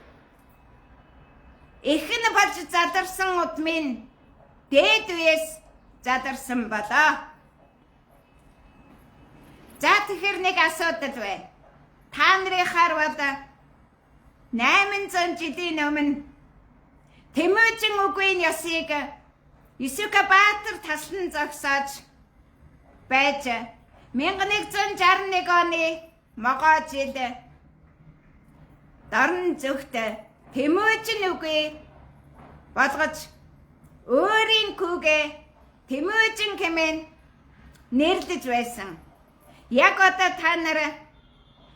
эхэн болж задарсан удмын дээд үеэс задарсан болоо. За тэгэхээр нэг асуудал байна. Та нарын харвал 800 жилийн өмнө Тэмүжин үгийн ёсыг Есүкабаатар таслан зогсоож байж 1161 оны могоо жил дорн зүгт Тэмүжин үгүй болгож өөрийн хүүгээ Тэмүжин хэмээн нэрлэж байсан. Яг одоо та нар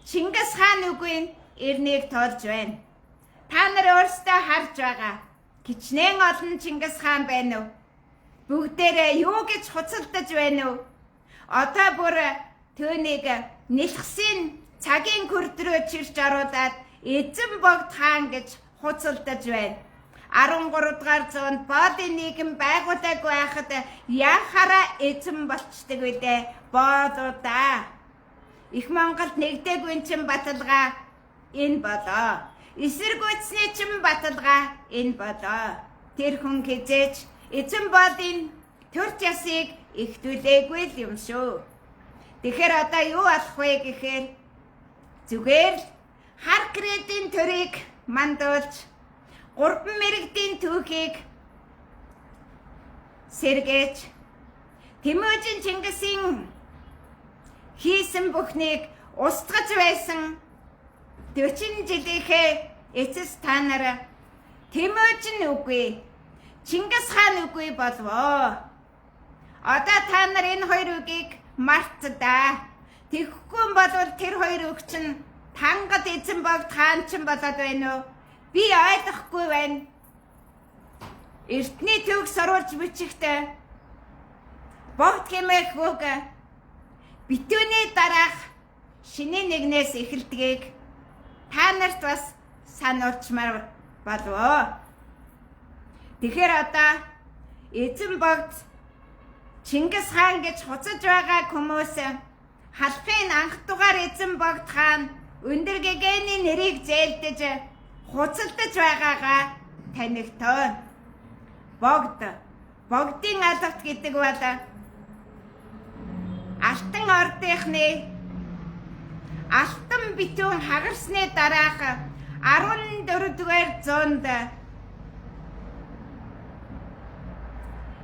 Чингис хаан үгийн эрнийг тоолж байна. Та нар өөрсдөө харж байгаа. Кичнээн олон Чингис хаан байна уу? Бүгдээрээ юу гэж хуцалдаж байна уу? Одоо бүр түүнийг нэлхсийн цагийн күрд рүү чирч оруулаад эзэн богд хаан гэж хуцалдаж байна. 13 дугаар зуунд боодын нийгэм байгуулаагүй байхад яхаараа эзэн болчдөг үедээ боодуудаа. Их Монголд нэгдээгүй чин баталгаа энэ болоо. Эсэргүүцний чин баталгаа энэ болоо. Тэр хүн хизээч эзэн боодын төр засыг ихтүүлээгүй л юм шүү. Тэгэхээр одоо юу болох вэ гэхээр зүгээр л хар кредитийн төрийг мандуулж 3 мэрэгдийн түүхийг сэргээж Тэмүүжин Чингисийн хийсэн бүхнийг устгаж байсан 40 жилийнхээ эцэс та нар Тэмүүжин үгүй Чингис хаан үгүй болвоо. Одоо та нар энэ хоёр үгийг мартцдаа. Тэгэхгүй болвол тэр хоёр үг чинь Тангад эзэн богд хаан чинь болоод байна уу? Би ойлгохгүй байна. Эртний төвг сурвалж бичихтэй богд хэмээх үг битүүний дараах шинэ нэгнээс эхэлдгийг та нарт бас сануулчмаар болов. Тэгэхээр одоо эзэн богд Чингис хаан гэж хуцаж байгаа хүмүүс халахын анх дугаар эзэн богд хаан өндөр гэгэний нэрийг зээлдэж хуцалдаж байгаагаа танигтоо. Богдын алгат гэдэг бол алтан ордынхны алтан битүүн хагарсны дараах 14 дугаар зуунд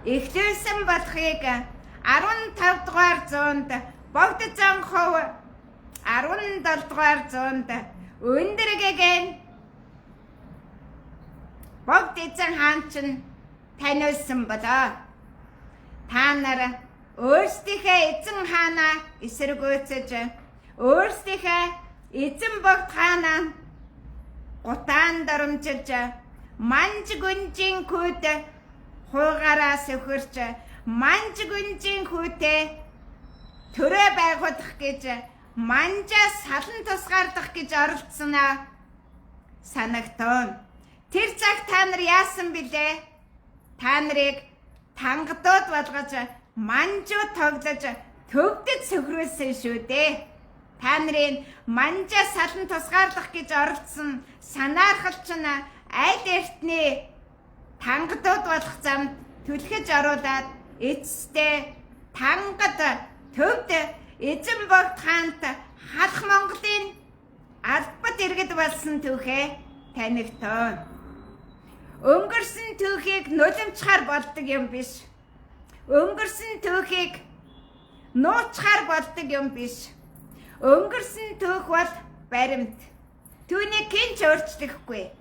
эхлүүлсэн болохыг 15 дугаар зуунд богд занхов 17 дугаар зуунд өндөр гэгэн богд эзэн хаан чинь таниулсан болоо. Та нар өөрсдийнхээ эзэн хаанаа эсэргүүцэж өөрсдийнхээ эзэн богд хаанаа гутаан дарамжилж манж гүнжийн күүд хуугаараа сөхөрч манж гүнжийн хүүтэй төрөө байгуулах гэж манжаа салан тусгаарлах гэж оролдсоноо санагтун. Тэр цаг та нар яасан бilé? Та нарыг тангадууд болгож манжуу тоглож төвдөж сөхрүүлсэн шүү дээ. Та нарын манжаа салан тусгаарлах гэж оролдсон санаархалч нь аль эртний тангадууд болох замд түлхэж оруулаад эцэстээ тангад төвд эзэн богд хаант халах Монголын албад иргэд болсон түүхээ танигтоо. Өнгөрсөн түүхийг нулимчхаар болдог юм биш. Өнгөрсөн түүхийг нуучхаар болдог юм биш. Өнгөрсөн түүх бол баримт. Түүнийг хинч өөрчлөхгүй.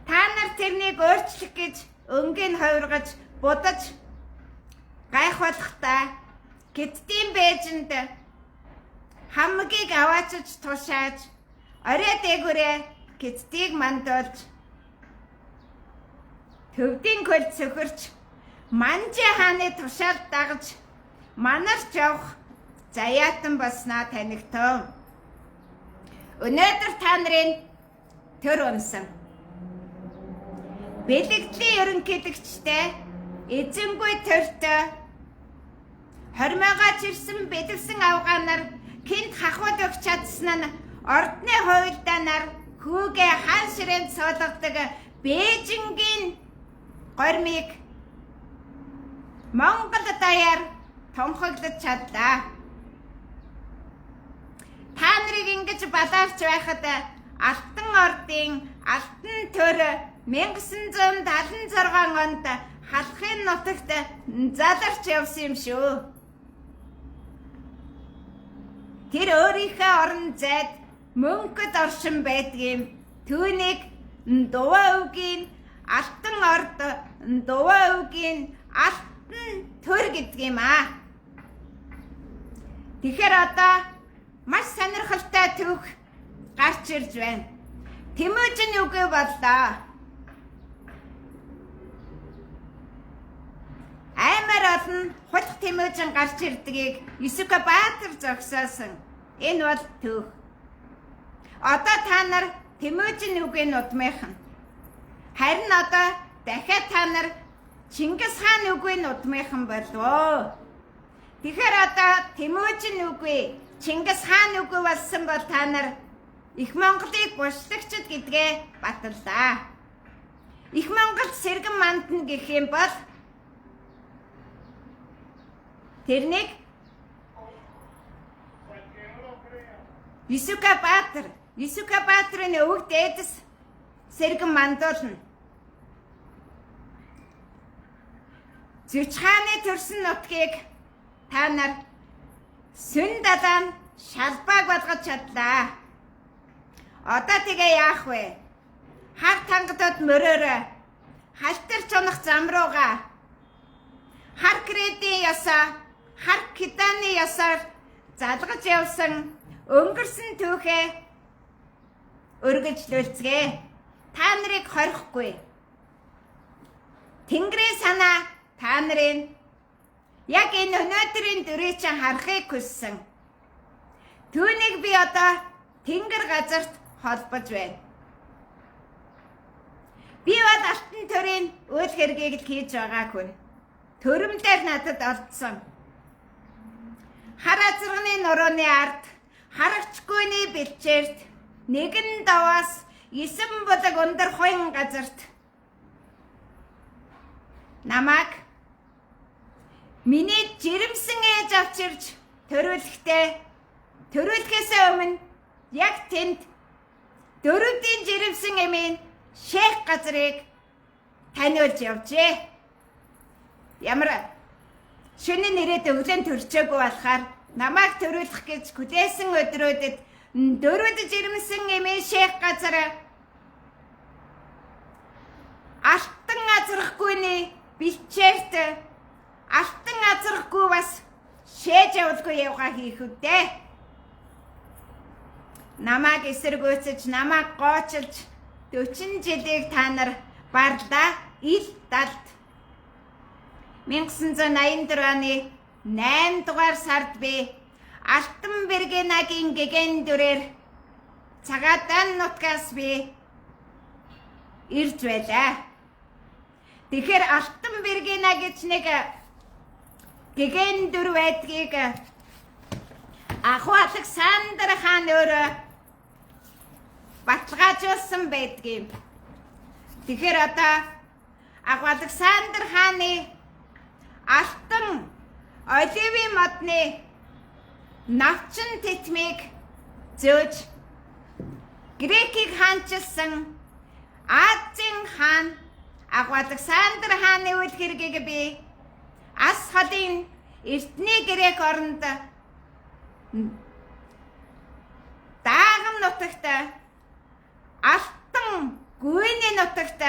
Та нар тэрнийг өөрчлөх гэж өнгийн хувиргаж будаж гайхуулахдаа Гэттийн бэжэнд хамгийг аваачиж тушааж орой дээгүүрээ гэттийг мандуулж төвдийн хөл сөхөрч манжи хааны тушаал дагаж манарч явах заяатан болсноо танигтоо. Өнөөдөр та нарын төр унсан бэлэгдлийн ерөнхийлөгчтэй эзэнгүй төртөө хормойгоо чирсэн бэлэвсэн авгаанаар гинт хахууд өгч чадсан нь ордны хуйлдаанаар хүүгээ хан ширээнд суулгадаг Бээжингийн гормыг Монгол даяар тунхаглаж чадлаа. Та нарыг ингэж балаарч байхад Алтан ордын алтан төр 1976 онд халахын нутагт заларч явсан юм шүү. Тэр өөрийнхөө орон зайд мөнгөд оршин байдгийн түүнийг Дуваа өвгийн алтан орд Дуваа өвгийн алтан төр гэдэг юм аа. Тэгэхээр одоо маш сонирхолтой түүх гарч ирж байна. Тэмүүжин үгүй боллоо. Аймаар олон хулх Тэмүүжин гарч ирдгийг Есүкбаатар зогсоосон. Энэ бол түүх. Одоо та нар Тэмүүжин үгийн удмынхан Харин одоо дахиад та нар Чингис хаан үгүй нудмынхан болов. Тэгэхээр одоо Тэмүүжин үгүй, Чингис хаан үгүй болсон бол та нар Их Монголыг булшлагчд гэдгээ баталлаа. Их Монгол сэргэн мандна гэх юм бол тэрнийг Висука Баатрын өвөг дээдэс сэргэн мандуулна. Зүч хааны төрсөн нутгийг та нар сүн далайн шалбааг болгож чадлаа. Одоо тэгээ яах вэ? Хар тангадад мөрөөрөө халтар чонох зам руугаа хар кредийн ясаа, хар китаны ясаар залгаж явсан өнгөрсөн түүхээ өргөжлүүлцгээе. Та нарыг хорихгүй. Тэнгэрийн санаа та нарын яг энэ өнөөдрийн дүрийг чинь харахыг хүссэн. Түүнийг би одоо тэнгэр газарт холбож байна. Би бод алтан төрийн үйл хэргийг л хийж байгаа хүн. Төрөмдөр надад олдсон. Хар азарганы нурууны ард, харагчгүйний бэлчээрт, нэгэн даваас 9 булаг өндөр хуйн газарт намайг миний жирэмсэн ээж авч ирж төрүүлэхээс өмнө яг тэнд дөрөвдийн жирэмсэн эмийн шейх газрыг таниулж явжээ. Ямар шөнийн нэрээд өглөө төрчөөгүй болохоор намайг төрүүлэх гэж хүлээсэн өдрүүдэд дөрөвд жирэмсэн эмийн шейх газар алтан азрахгүйний бэлчээрт алтан азрахгүй бас шээж явуулгүй явгаа хийх үдээ. Намайг эсэргүүцэж, намайг гоочилж 40 жилийг та нар барлаа. Ил далд 1984 оны 8 дугаар сард би Алтан Бэргэнагийн гэгэн дүрээр Цагаадан нутгаас би ирж байлаа. Тэгэхээр Алтан Бэргэна гэж нэг гэгэн дүр байдгийг Аху Александр хаан өөрөө баталгаажуулсан байдгийг. Тэгэхээр одоо Аху Александр хааны алтан оливын модны навчин тэтмийг зөөж Грекийг хаанчилсан Азийн хаан Аху Александр хааны үйл хэргийг би ас холын эртний Грек оронд даагам нутагт алтан гүйний нутагт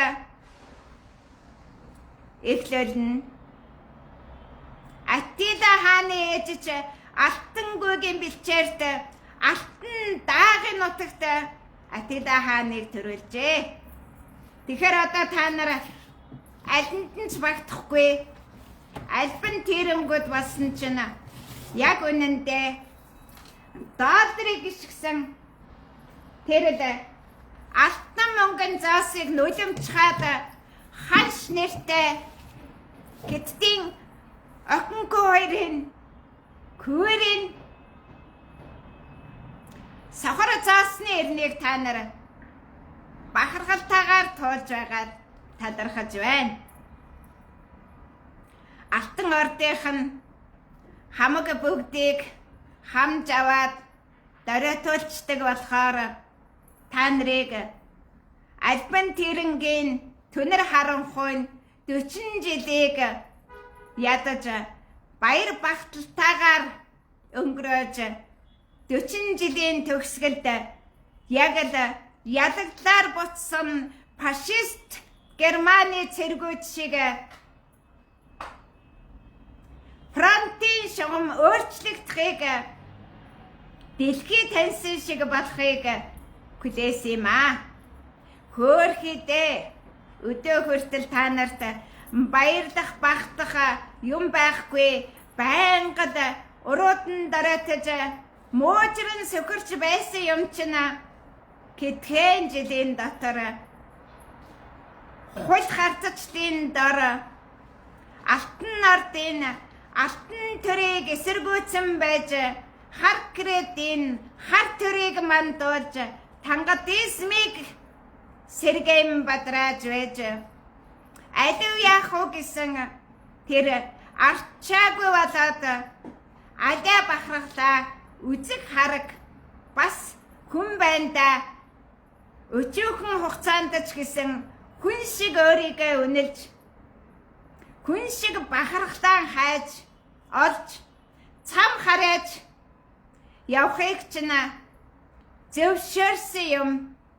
эхлүүлнэ. Атила хааны ээжч алтан гүйгийн бэлчээрт алтан даагын нутагт Атила хааныг төрүүлжээ. Тэгэхээр одоо та нар алинд нь ч багтахгүй, альбан тэрэнгүүд болсон чинь яг үнэндээ долларыг гიშгсэн тэр л алтан мөнгөн заасыг нулимчхаад ханш нэртэй Гэттийн охингүй хоёрын күрийн сахар заасны эрнийг та нар бахархалтайгаар туулж байгаад талархаж байна. Алтан ордынх нь хамаг бүгдийг хамж аваад доройтуулцдаг болохоор та нарыг альбан тэрэнгийн түнэр харанхуйн 40 жилийг ядаж баяр багталтайгаар өнгөрөөж 40 жилийн төгсгөлд яг л ялагдлаар буцсан фашист Германы цэргүүд шиг фронтын шугам өөрчлөгдөхийг дэлхий таньсан шиг болохыг хүлээсэн юм аа. Хөөрхийдээ өдөө хүртэл та нарт баярлах багтах юм байхгүй, байнгад уруудан доройтож муужран сөхөрч байсан юм чинь хэдхэн жилийн дотор хул харцчдын дор алтан нордын алтан төрийг эсэргүүцэн байж хар кредийн хар төрийг мандуулж тангадисмыг сэргэм бадрааж байж алив яах уу гэсэн тэр арчаагүй болоод алиа бахархлаа үзэг хараг бас хүн байна да өчүүхэн хугацаанд ч гэсэн хүн шиг өөрийгөө үнэлж хүн шиг бахархлаа хайж олж цам хараач явахыг ч на зөвшөөрсөн юм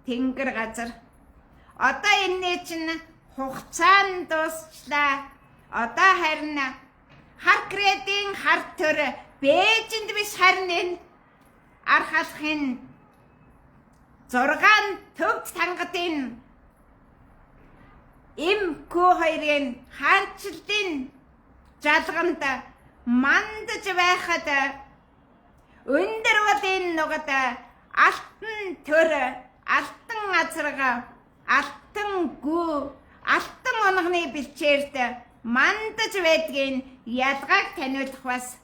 тэнгэр газар одоо энэ чинь хугацаанд дуусчлаа одоо харин хар кредийн хар төр Бээжинд биш харин энэ архалахын 6 төвд тангадын М2-ын хаанчлалын жалгамд мандаж байхад өндөр болын нугад алтан төр алтан азарга алтан гүү алтан онгоны бэлчээрт мандаж байдгийг ялгааг таниулах бас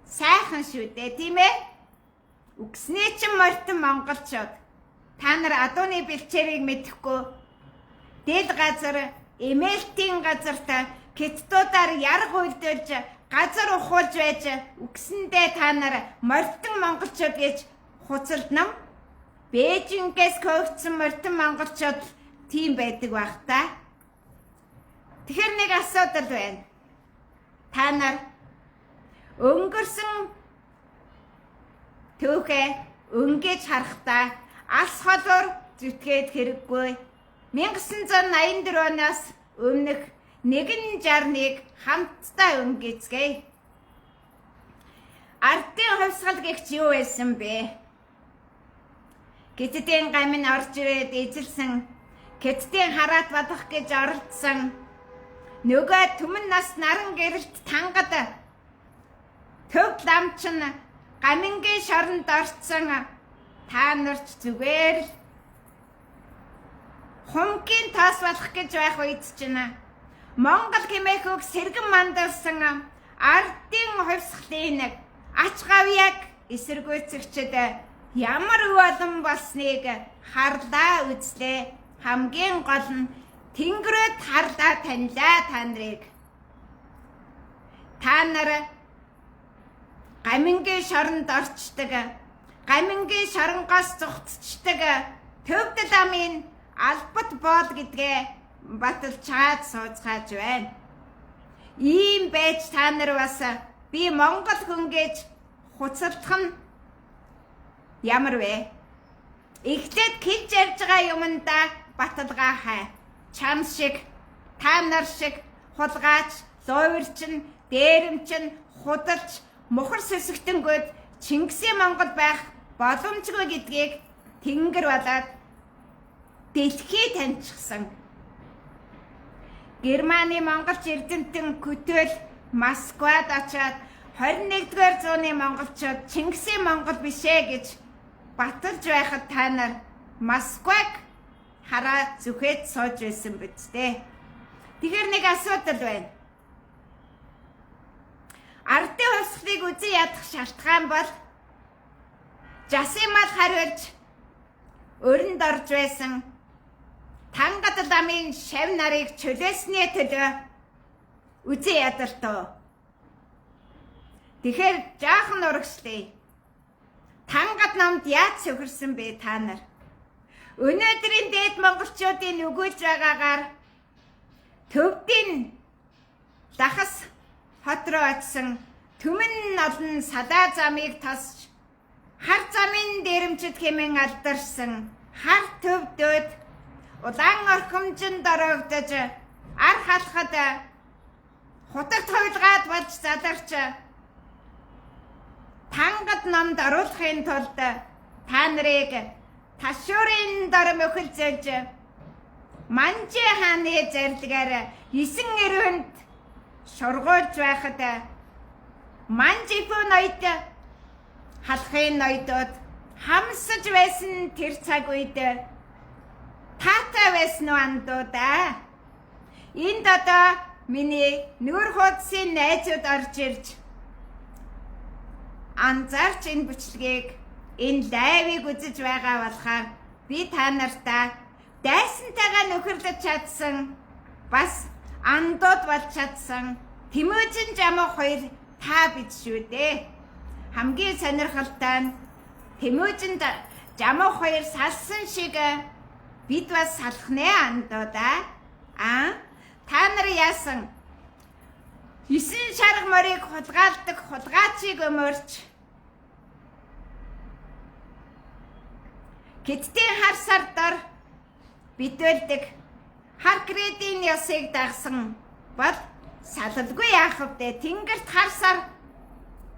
сайхан шүү дээ тийм ээ үгснээ чинь морьтон монголчууд та нар адууны бэлчээрийг мэдэхгүй дэд газар эмээлтийн газарт кэттуудаар ярга үлдүүлж газар ухуулж байж үгсэндээ та нар морьтон монголчууд гэж хуцалднам Бээжингээс көөгдсөн морьтон монголчууд тийм байдаг байх та тэгэхээр нэг асуудал байна та нар өнгөрсөн түүхээ өнгөж харахтаа алс холоор зүтгээд хэрэггүй 1984 оноос өмнөх 161 хамтдаа өнгөцгээе. Ардын хувьсгал гэгч юу байсан бэ? Гэттийн гамин орж ирээд эзэлсэн, гэттийн хараат бадах гэж оролдсон. Нөгөө түмэн нас наран гэрэлт тангад төв ламчин гамингийн шоронд орцсон та нарч зүгээр л хумгийн тас болох гэж байх үед чинь Монгол хэмээх үг сэргэн мандалсан ардын хувьсгалын нэг ач гавьяаг эсэргүүцэгчд ямар болон болсныг харлаа үзлээ хамгийн гол нь тэнгэрөд харлаа танилаа та нарыг та нар гамингийн шоронд орчдөг гамингийн шоронгоос зүгтчдэг төвд ламын албат боол гэдгээ баталчаад сууцгааж байна. Ийм байж та нар бас би Монгол хүн гэж хуцалдах нь ямар вэ? Эхлээд хэлж ярьж байгаа юмда баталгаа хай. Чам шиг, та нар шиг хулгаач, луйварчин, дээрэмчин, худалч, мухар сэсэгтэнгүүд Чингисийн Монгол байх боломжгүй гэдгийг тэнгэр болоод дэлхий таньчихсан. Германы монголч эрдэмтэн Күтэл Москвад очоод 21-р зууны монголчууд Чингисийн Монгол бишээ гэж баталж байхад та нар Москваг хараад зүхэд сууж байсан биз дээ. Тэгэхээр нэг асуудал байна. Ардын хувьсгалыг үзэн ядах шалтгаан бол Жасимал хариулж өрөнд орж байсан Тангад ламын шав нарыг чөлөөсний төлөө үзэн ядартоо. Тэгэхээр жаахан урагшлая. Тангад намд яаж сөхөрсөн бэ та нар? Өнөөдрийн дээд монголчуудын өгүүлж байгаагаар төвдийн дахас хот руу очсон түмэн олон садаа замыг тосч хар замын дээрэмчд хэмээн алдарсан хар төвдөд улаан орхимжинд орогдож ар халахад хутагт хувилгаад болж задарч тангад намд оруулахын тулд та нарыг ташуурын дор мөхөлзөж Манжи хааны зарилгаар 9 эрүүнд шургуулж байхад Манжипу ноёд халахын ноёдод хамсаж байсан тэр цаг үед таатай байсан уу андуудаа Энд одоо миний нүүр хуудсын найзууд орж ирж анзаарч энэ бичлэгийг энэ лайвыг үзэж байгаа болохоор би та нартаа дайсантайгаа нөхөрлөж чадсан бас андууд болж чадсан Тэмүүжин Жамуу 2 та бид шүү дээ. Хамгийн сонирхолтой нь Тэмүүжин Жамуу 2 салсан шиг бид бас салах нэ андуудаа. Та нар яасан 9 шарга морийг хулгаалдаг хулгаачийг өмөрч Хиттийн хар сар дор битүүлдэг хар кредийн ёсыг дагсан бол салалгүй яах вэ? Тэнгэрт хар сар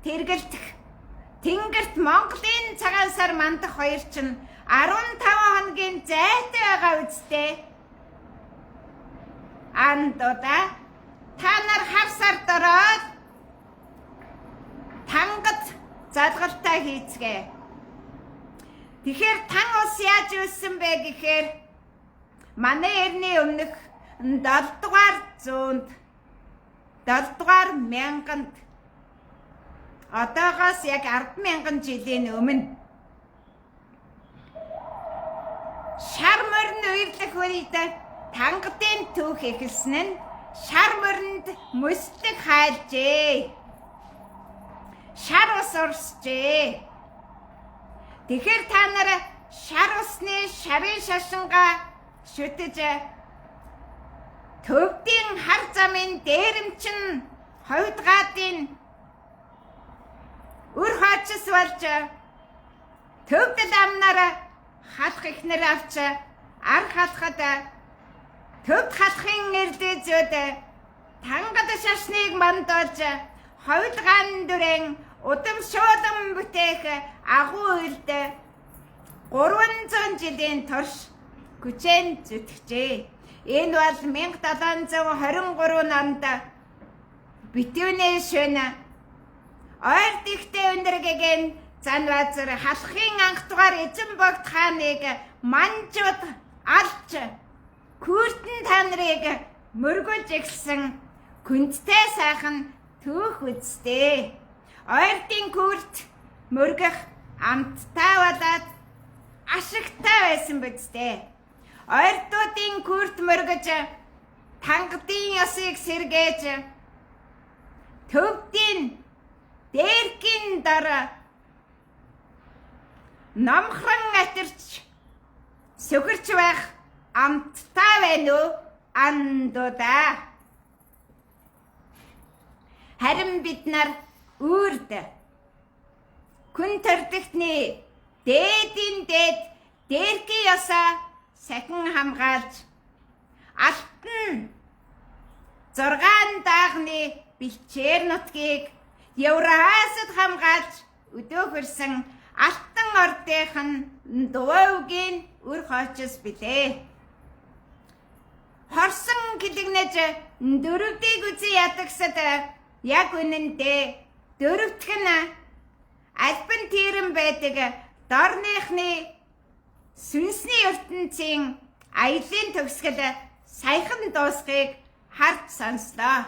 тэргэлдэх тэнгэрт Монголын цагаан сар мандах хоёр чинь 15 хоногийн зайтай байгаа үстэй. Андуудаа та нар хар сар дороод тангад залгалтай хийцгээ. Тэгэхээр тан ус яаж үүссэн бэ гэхээр манай эртний өмнөх 7 дугаар зуунд 7 дугаар мянганд одоогоос яг 10,000 жилийн өмнө шар морин уйлах үед тангадын түүх эхэлсэн нь шар моринд мөслөг хайлжээ. Шар ус урсжээ. Тэгэхээр та нар шар усны шарын шашингаа шүтэж төвдийн хар замын дээрэмчин ховдгаадын үр хаачс болж төвдөл амнаараа халах ихнэр авч ар халахад төвд халахын эрдээзүүд тангад шашныг мандуулж ховдгаан дүрэн удам шуудам бүтээх агуу үйлд 300 жилийн турш хүчээр зүтгэжээ. Энэ бол 1723 онд битүүний шөнө ойр дихтэй өндөргөгийн зан базар халахын анх дугаар эзэн богд хааныг манжууд алж күртэн танрыг мөргөж игсэн күндтэй сайхан түүх үстэй. Ойртын күрт мөргөх амттай болоод ашигтай байсан бидтэй. Ойртуудын күрт мөргөж тангадын ёсыг сэргээж төвдийн дээргийн дор номхон атирч сүгэрч байх амттай байна уу андуудаа. Харин бид нар үрд күн төрдөгтний дээдийн дээд дээргийн ёсоо сахин хамгаалж алтан 6 даагны бэлчээр нутгийг Евразид хамгаалж өдөөхөрсөн алтан ордынхан Дуваугийн үр хоочс билээ. Хорсон гэлэгнэж дөрөвдийг үзий ядагсад яг үнэндээ дөрөвдөх нь альбан тэрэн байдаг дорныхны сүнсний ертөнцийн аялын төгсгөл саяхан дуусхийг харж сонслоо.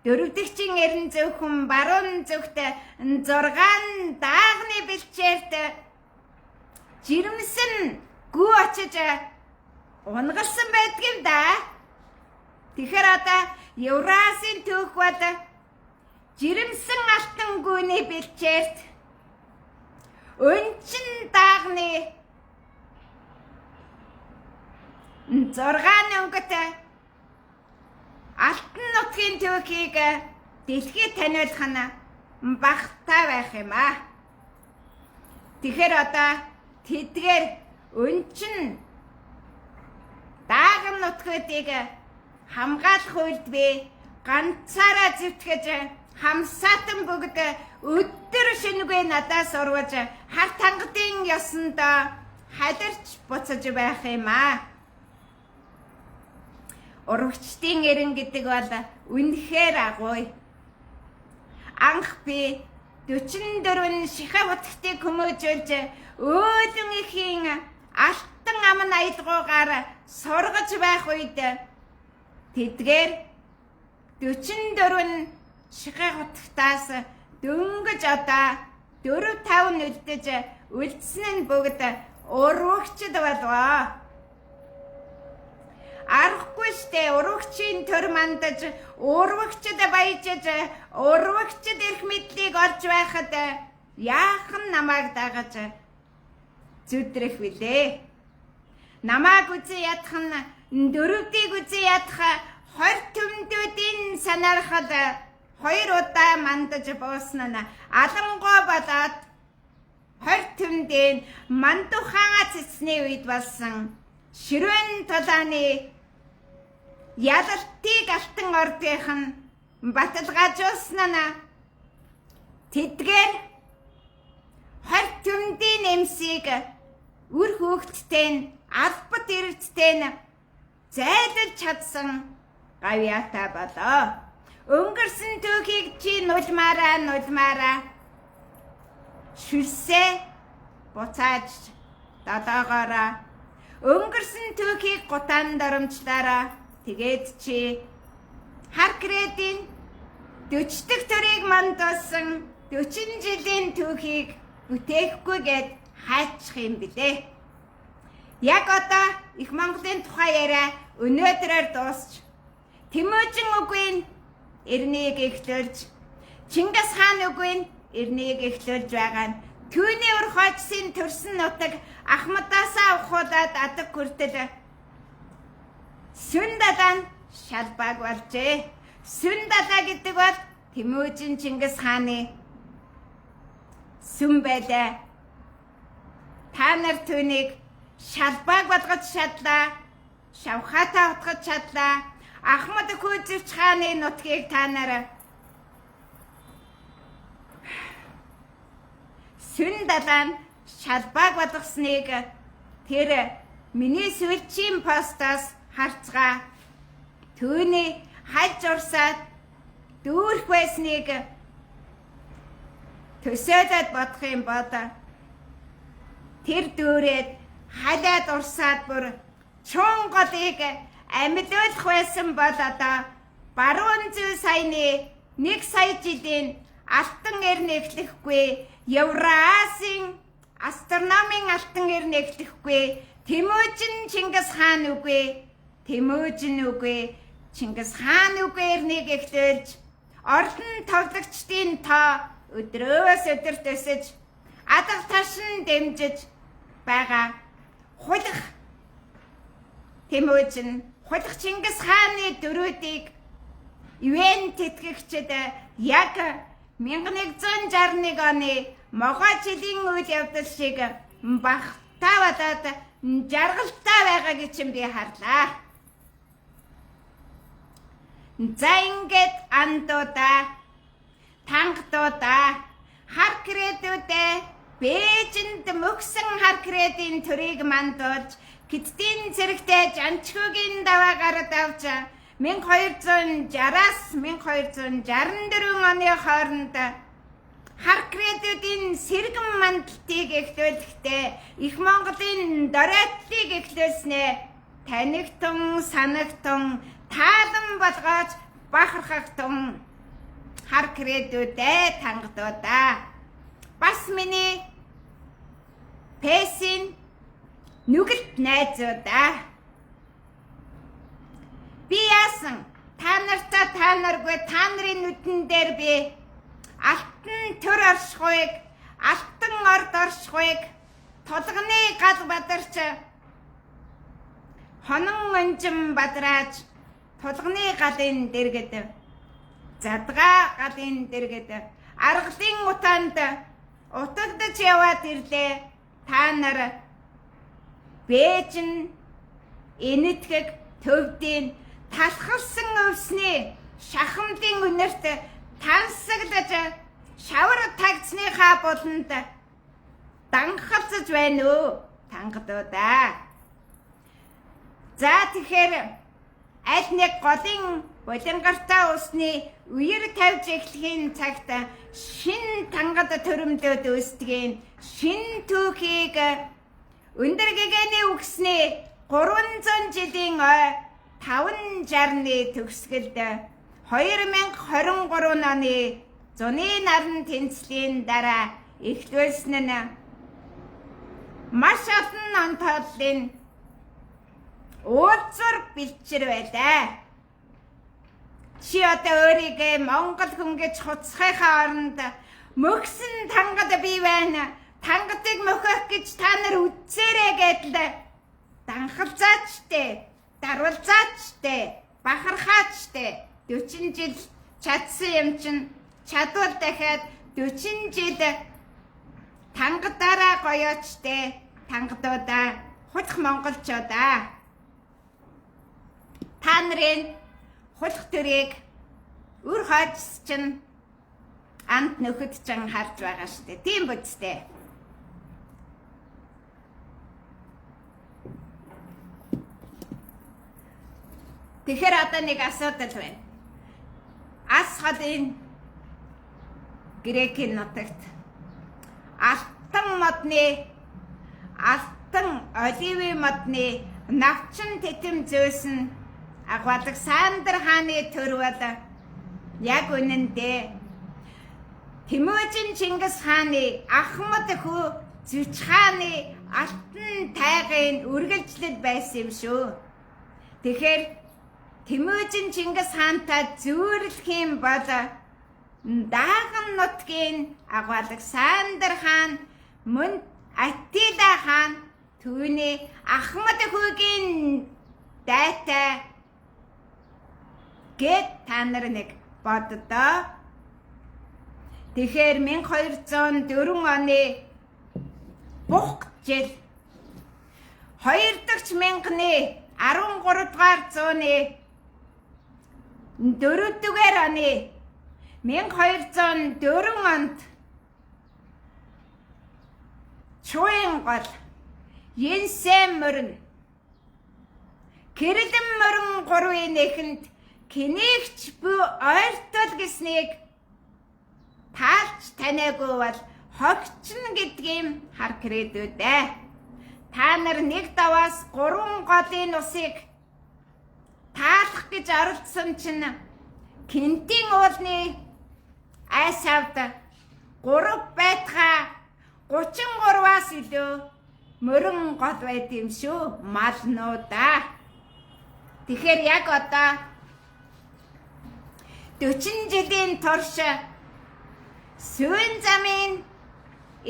Дөрөвдөгчийн эрен зөвхөн баруун зүгт 6 даагны бэлчээрт жирэмсэн гүү очиж унгарсан байдаг юм да. Тэгэхээр одоо Евразийн түүх бол жирэмсэн алтан гүүний бэлчээрт өнчин даагны 6 өнгөт алтан нутгийн түүхийг дэлхийд таниулах нь багтаа байх юм аа. Тэгэхээр одоо тэдгээр өнчин даагны нутгуудыг хамгаалах үед би ганцаараа зүтгэж хамсаатан бүгд өдөр шинэгүй надаас урвж хар тангадын ёсонд халирч буцаж байх юм аа. Урагчдын эрен гэдэг бол үнэхээр агуу. Анх би 44 шиха утгтыг хүмүүжүүлж өөдөн ихийн алтан амн аялгуугаар сургаж байх үед Тэдгээр 44 шигээ хотгтаас дөнгөж одоо 4-5 нүдэж үлдсэн нь бүгд урвагчд болвоо. Арахгүй штэ, урвагчийн төр мандаж, урвагчд баяжж, урвагчд эрх мэдлийг олж байхад яахан намайг дагаж зүдрэх вүлээ. Намайг үзээ ядах нь дөрөвдийг үзээ ядах 20 төмдүүдийн санаархад 2 удаа мандаж буусан нь алангой болоод 20 төмдийн мандухаага цэцний үед болсон ширүүн тулааны ялалтыг алтан ордынх нь баталгаажуулсан нь тэдгээр 20 төмдийн эмсийг үр хөөгдтэй нь албат эрдтэй нь зайлж чадсан гавьяатай болоо. Өнгөрсөн түүхийг чи нулмаараа шүлсээ буцааж додоогоороо. Өнгөрсөн түүхийг гутаан дарамжлаараа. Тэгээд чи хар кредийн 40 дэх төрийг мандуулсан 40 жилийн түүхийг бүтээхгүйгээд хайчих юм билээ. Яг одоо их Монголын тухай яриа өнөөдрөөр дуусч Тэмүүжин үгийн эрнийг эхлүүлж, Чингис хаан үгийн эрнийг эхлүүлж байгаа нь түүний ур хойчсын төрсөн нутаг Ахмадаасаа ухуулаад адаг хүртэл Сүн далаа нь шалбааг болжээ. Сүн далаа гэдэг бол Тэмүүжин Чингис хааны сүм байлаа. Та нар түүнийг шалбааг болгож чадлаа. Шавхатаа утгаж чадлаа. Ахмад Хүйзэвч хааны нутгийг та нар Сүн далаа нь шалбааг болгосныг тэр миний сүүлчийн постоос харцгаа. Түүний хаж урсаад дүүрэх байсныг төсөөлөд бодох юм бол тэр дүүрээд халаад урсаад бүр чуун голыг амьлуулах байсан бол одоо баруун зүй саяны 1 сая жилийн алтан эр нэглэхгүй, Евразийн астрономийн алтан эр нэглэхгүй, Тэмүүжин Чингис хаан үгүй, Тэмүүжин үгүй, Чингис хаан үгүй эрнийг эхлүүлж, ордон тоглогчдын тоо өдрөөс өдөрт өсөж, адал ташин дэмжиж байгаа хулах Тэмүүжин, хулах Чингис хааны дөрүүдийг ивэн тэтгэгчд яг 1161 оны Могой жилийн үйл явдал шиг багтаа болоод жаргалтай байгаа гэж би харлаа. За ингээд андуудаа, тангадуудаа, хар кредүүдээ Бээжинд мөхсөн хар кредийн төрийг мандуулж, Хятадын зэрэгтэй жанчхүүгийн даваагаар давж 1260-аас 1264 оны хооронд хар кредүүдийн сэргэн мандалтыг эхлүүлэхдээ их Монголын доройтлыг эхлүүлснээ танигтун, санагтун, таалан болгож бахархагтун хар кредүүдээ тангадуудаа. Бас миний пэсин нүгэлт найзуудаа. Би яасан та наргүй та нарын нүдэн дээр би алтан төр оршихуйг, алтан орд оршихуйг, толгоны гал бадарч хонон өнжим бадрааж толгоны галын дэргэд, задгаа галын дэргэд аргалын утаанд утагдаж яваад ирлээ. Та нар Бээжин энэтхэг төвдийн талхалсан өвсний шахамдын үнэрт тансаглаж шавар тагцныхаа болонд данхалцаж байна уу тангадуудаа. За тэгэхээр аль нэг голын болонгортой усны үер тавьж эхлэхийн цагт шин тангад төрөмдөөд үүсдгийн шин түүхийг өндөр гэгэний үгсний 300 жилийн ой 560-ны төгсгөлд 2023 оны зуны наран тэнцлийн дараа эхлүүлсэн нь маш олон онцлоглын уулзвар бэлчээр байлаа. Чи одоо өөрийгөө Монгол хүн гэж хуцахынхаа оронд мөхсөн тангад бий байна. Тангадыг мөхөх гэж та нар үдсээрээ гэдэл данхалзаачтэй, дарвалзаачтэй, бахархаачтэй 40 жил чадсан юм чин чадвал дахиад 40 жил тангадаараа гоёочтэй тангадуудаа хулах монголчуудаа та нарын хулах төрийг үр хойдс чин амт нөхөд чин харж байгаа штэ. Тийм бүцтэй. Тэгэхээр одоо нэг асуудал байна. Ас хотын Грекийн нутагт алтан оливын модны навчин тэтэм зөөсөн Александр хааны төр бол яг үнэндээ Тэмүжин Чингис хааны Ахмад хүү Зүч хааны алтан тайгын үргэлжлэл байсан юм шүү. Тэгэхээр Тэмүжин Чингис хаантай зүйрлэх юм бол дааган нутгийн Александр хаан мөн Аттила хаан түүний Ахмад хүүгийн дайтай гэт та нар нэг боддоо. Тэгэхээр 1204 оны бүх жил 2 дахь мянганы 13 дугаар зууны 4 дугаар оны 1204 онд Чуйн гол Янсен мөрөн Кирилэн мөрөн 3-ын нэхэнд кэнийгч бүү ойртол гэснийг таалж таниагүй бол хогчно гэдгийг хар кредүүдээ. Та нар нэг даваас 3 голын усыг таалах гэж оролдсон чинь Кентийн уулны айсавд 3 байтгаа 33-аас илүү мөрөн гол байд юм шүү. Малнуудаа. Тэгэхээр яг одоо 40 жилийн турш сүүн замын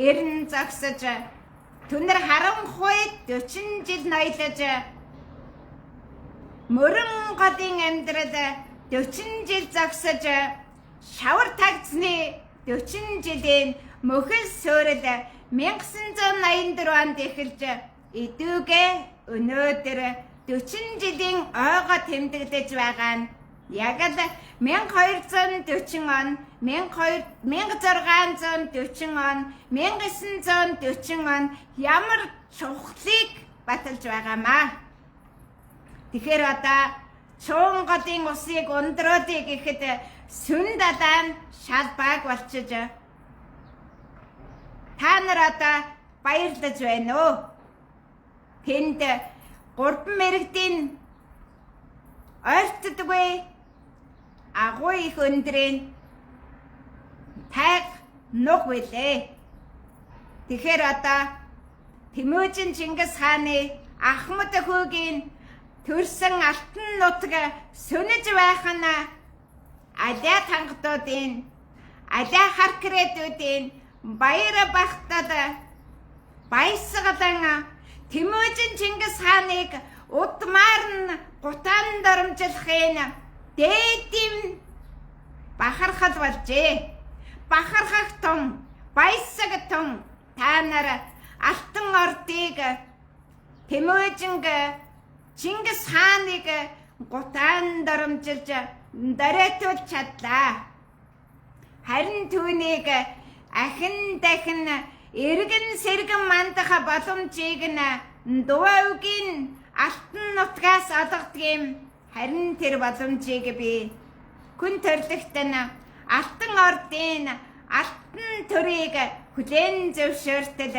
эрен зогсож түнэр харанхуйд 40 жил ноёлож мөрөн голын амьдрал 40 жил зогсож шавар тагцны 40 жилийн мөхөл суурил 1984 онд эхэлж идүүгээ өнөөдөр 40 жилийн ойгоо тэмдэглэж байгаа нь яг л 1240 он, 1640 он, 1940 он ямар чухлыг баталж байгаамаа. Тэгэхээр одоо чуун голын усыг ундруудыг ихэд сүн далайн шалбааг болчиж та нар одоо баярлаж байна уу? Тэнд 3 мэрэгдийн ойртдоггүй агуу их өндрийн тайг нуг билээ. Тэгэхээр одоо Тэмүжин Чингис хааны Ахмад хүүгийн төрсөн алтан нутаг сүнэж байх нь алиа тангадуудын алиа харкредүүдийн баяр багтаад баясгалан Тэмүжин Чингис хааныг удмаар нь гутаан доромжлохын дээдэм бахархал болжээ. Бахархах тун, баясаг тун та нар алтан ордыг Тэмүжин Чингис хааныг гутаан доромжилж дарайтуулж чадлаа. Харин түүнийг ахин дахин эргэн сэргэн мандах боломжийг нь Дуваугийн алтан нутгаас олгодгийм. Харин тэр боломжийг би хүн төрлөخت нь алтан ордын алтан төрийг хүлээн зөвшөөртөл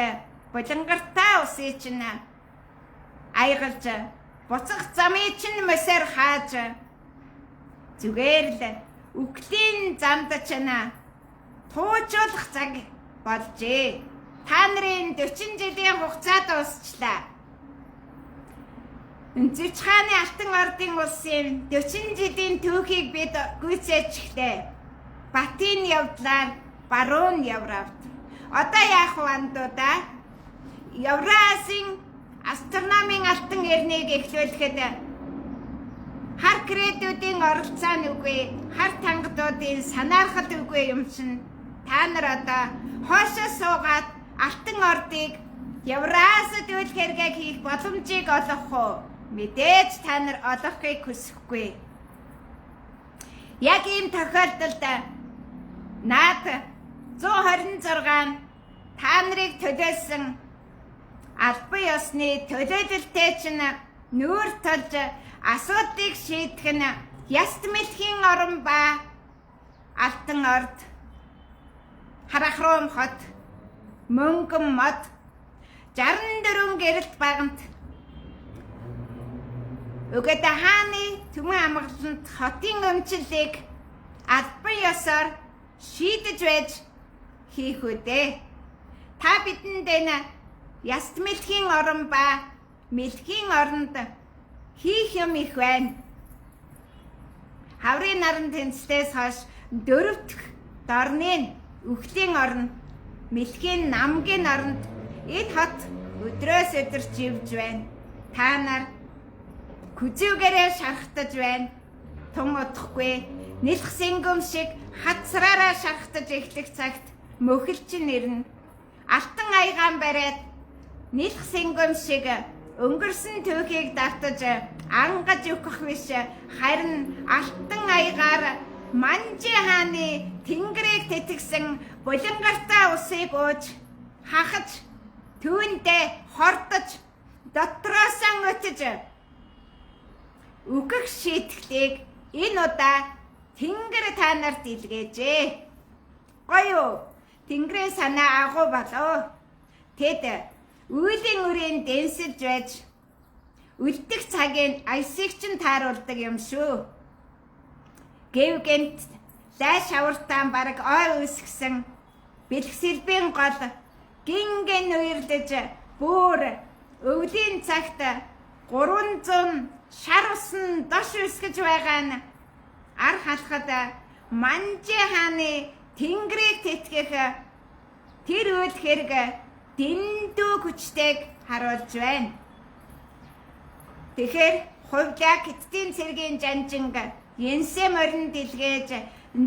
булангартай усыг чинь айгалж буцах замыг чинь мөсөр хааж зүгээр л үгтийн замд чана туужуулах цаг болжээ. Та нарын 40 жилийн хугацаа дуусчлаа. Зүч хааны алтан ордын улсын 40 жилийн түүхийг бид гүйцээчихлээ. Батын явдлаар баруун Европт. Одоо яах вэ андуудаа? Евразийн астрономийн алтан эрнийг эхлүүлэхэд хар кредитүүдийн оролцоо нүгүй, хар тангадуудын санаархал үгүй юм чинь та нар одоо хоошоо суугаад алтан ордыг Евразид үйл хэрэг хийх боломжийг олох уу? Мэдээж та нар олохыг хүсэхгүй. Яг ийм тохиолдолд наад 126 та нарыг төлөөсөн албан ёсны төлөөлөлтэй чинь нүүр тулж асуудлыг шийдэх нь Яст мэлхийн орон ба алтан орд, Харахрум хот, Мөнгөн мод, 64 гэрэлт багамт Угад хааны Түмэн амгалант хотын өмчлөлийг албан ёсоор шийдэж байж хийх үдэ. Та бидэнд энэ Яст мэлхийн орон ба мэлхийн оронд хийх юм их байна. Хаврын наран тэнцлээс хойш 4 дахь дорны үхлийн орон, мэлхийн намгийн оронд эд хот өдрөөс өдөр живж байна. Та нар күзүүгээрээ шархтаж байна. Тун удахгүй нэлх сэнгөм шиг хацраараа шархтаж эхлэх цагт мөхөлч нэрнэ. Алтан аягаан бариад нэлх сэнгөм шиг өнгөрсөн түүхийг давтаж ангаж өгөх биш, харин алтан аягаар Манжи хааны тэнгэрийг тэтгсэн булангартай усыг ууж хахаж түүндээ хордож дотроосоо өтөж үгэх шийтгэлийг энэ удаа тэнгэр та нарт илгээжээ. Гоё юу? Тэнгэрийн санаа агуу болоо. Тэд үйлийн үрийн дэнсэлж байж үлдэх цагийн аясыг чинь тааруулдаг юм шүү. Гэвгэнт лай шавартаан бараг ой үсгсэн бэлгсэлбийн гол гинген үерлэж бүр өвлийн цагт 300 шар усан дош үсгэж байгаа нь ар халахад Манжи хааны тэнгэрийг тэтгэх тэр үйл хэрэг дэндүү хүчтэйг харуулж байна. Тэгэхээр хувьлаа Хиттийн цэргийн жанжинг Янсэ моринд илгээж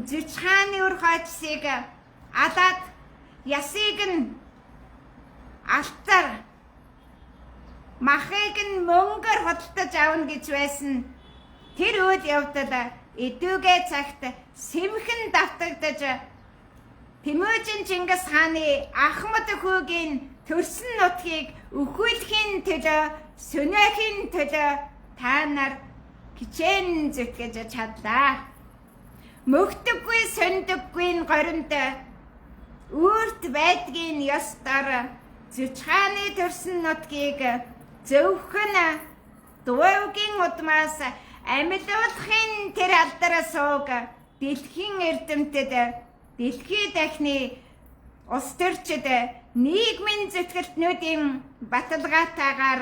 Зүч хааны үр хойчсыг алаад ясыг нь алтар махыг нь мөнгөөр худалдаж авна гэж байсан. Тэр үйл явдал эдүүгээ цагт сэмхэн давтагдаж Тэмүжин Чингис хааны Ахмад хүүгийн төрсөн нутгийг өхүүлэхийн төлөө, сүнэхийн төлөө та нар хичээн зүтгэж чадлаа. Мөгдөггүй сондөггүй горимд үрт байдгийн ёстоор Зүч хааны төрсөн нутгийг зөвхөн Дуугийн удмаас амилуулахын тэр алдараа сууг дэлхийн эрдэмтэд, дэлхий дахны улс төрчид нийгмийн зүтгэлтнүүдийн баталгаатайгаар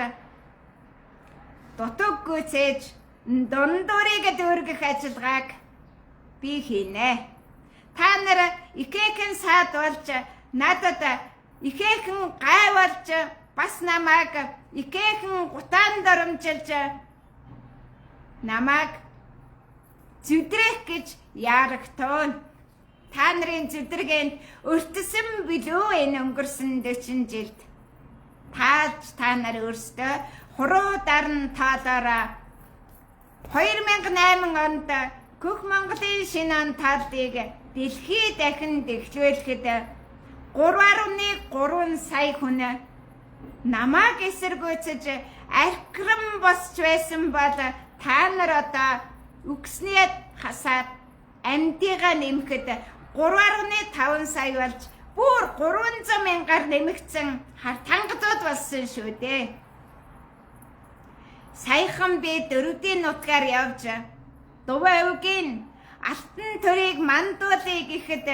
дутаг гүйцээж дундуурыг дүүргэх ажиллагааг би хийнэ. Та нар ихээхэн саад болж надад ихээхэн гай болж бас намайг ихээхэн гутаан доромжилж намайг зүдрэх гэж яарагтун. Та нарын зүдрэгэнд өртсөн билүү энэ өнгөрсөн 40 жилд. Та нар өөрсдөө хуруу дарн тоолоороо 2008 онд Хөх Монголын шинэ он тааллыг дэлхий дахинд эхлүүлэхэд 3.3 сая хүн намайг эсэргүүцэж архиран босч байсан бол та нар одоо үгснээ хасаад амьдыгаа нэмэхэд 3.5 сая болж бүр 300 мянгаар нэмэгдсэн хар тангадууд болсон шүү дээ. Саяхан би дөрөвдийн нутгаар явж Дуваа өвгийн алтан төрийг мандуулъя гэхэд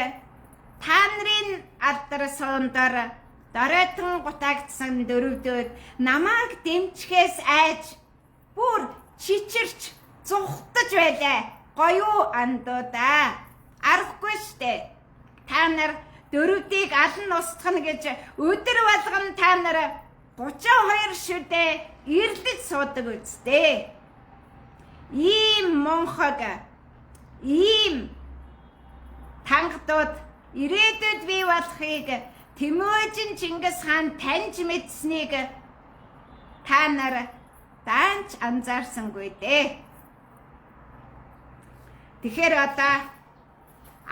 та нарын алдар суундор доройтон гутагдсан дөрөвдөөд намайг дэмжихээс айж бүр чичирч зүхтаж байлаа. Гоёо андуудаа. Аргагүй штэ. Та нар дөрөвдийг алан устгах гэж өдөр болгон та нар 32 шүдээ ирлэж суудаг үсттэй. Ийм монхог, ийм тангадууд ирээдүйд бий болохыг Тэмүжин Чингис хаан таньж мэдсэнийг та нар даанч анзаарсангүй дээ. Тэгэхээр одоо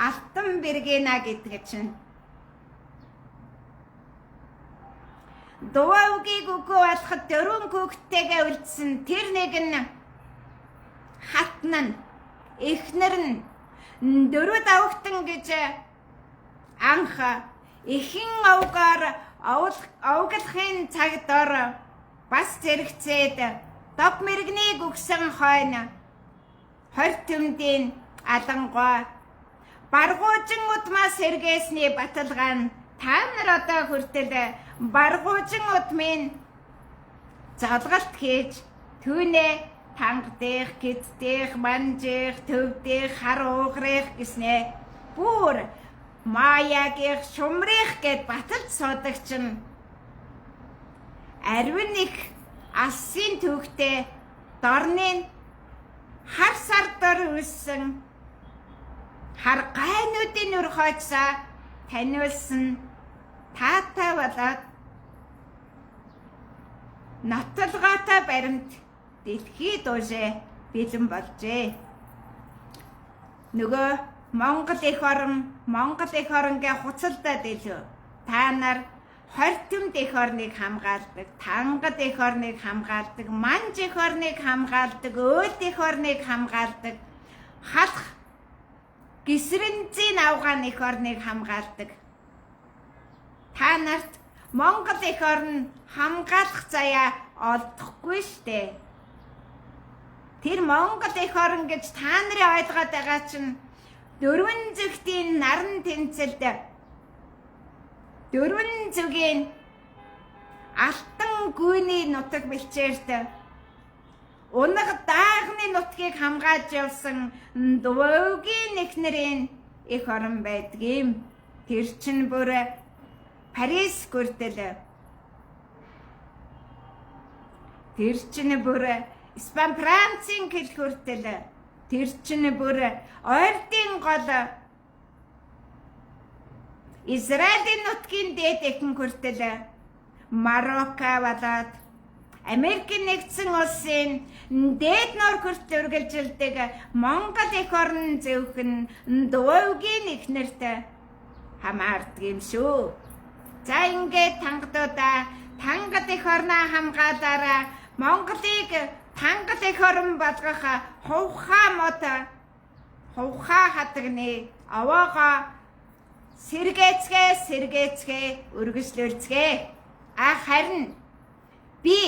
Алтан Бэргина гэдэг чинь Дуваа өвгийг үгүй болоход 4 хүүхэдтэйгээ үлдсэн тэр нэг нь хатн нь эхнэр нь 4 давхтан гэж анх ихэн овгоор овглохын цагдор бас зэрэгцээд дов мэрэгнийг өгсөн хойно 20 төмдийн алангой баргуужин удмаас сэргээсний баталгаа нь та нар одоо хүртэл баргуужин удмын залгалт хийж түүнээ тангадих, гиддих, манжих, төвдих, хар уугрих гэснээ бүр маягийн шумрих гэд баталж суудаг чинь арвин их алсын төвхтэй дорны хар сардор үссэн хар гайнуудын нүр хойцоо таниулсан таатай болоод нотлогоотой баримт дэлхий дуушээ бэлэн болжээ. Нөгөө Монгол эх оронгийн хуцалдаад илүү. Та нар 20 төмд эх орныг хамгаалдаг, тангад эх орныг хамгаалдаг, манж эх орныг хамгаалдаг, өөлт эх орныг хамгаалдаг, халах гисрэнцийн авгаан эх орныг хамгаалдаг. Та нарт Монгол эх орн хамгаалах заяа олдохгүй штэ. Тэр Монгол эх орн гэж та нарын ойлгоод байгаа чинь дөрвөн зүгтийн наран тэнцэлд дөрвөн зүгийн алтан гүйний нутаг бэлчээрт унаг даагны нутгийг хамгаалж явсан Дуваагийн эхнэрийн эх орн байдгийм. Тэр чинь бүр Парис хүртэл тэр чинь бүр Испани Францын хэл хүртэл тэр чинь бүр ойртын гол Израилийн нутгийн дээд эхэн хүртэл Марокко болоод Америкийн нэгдсэн улсын дээд нор хүртэл үргэлжилдэг Монгол эх орн зөвхөн Дуваагийн эхнэрт хамаардаг юм шүү. За ингээд тангадуудаа тангад эх орноо хамгаалаараа Монголыг тангад эх орн болгох хувхаа мод хувхаа хатагны аваага сэргээцгээ үргэлжлүүлцгээ. Харин би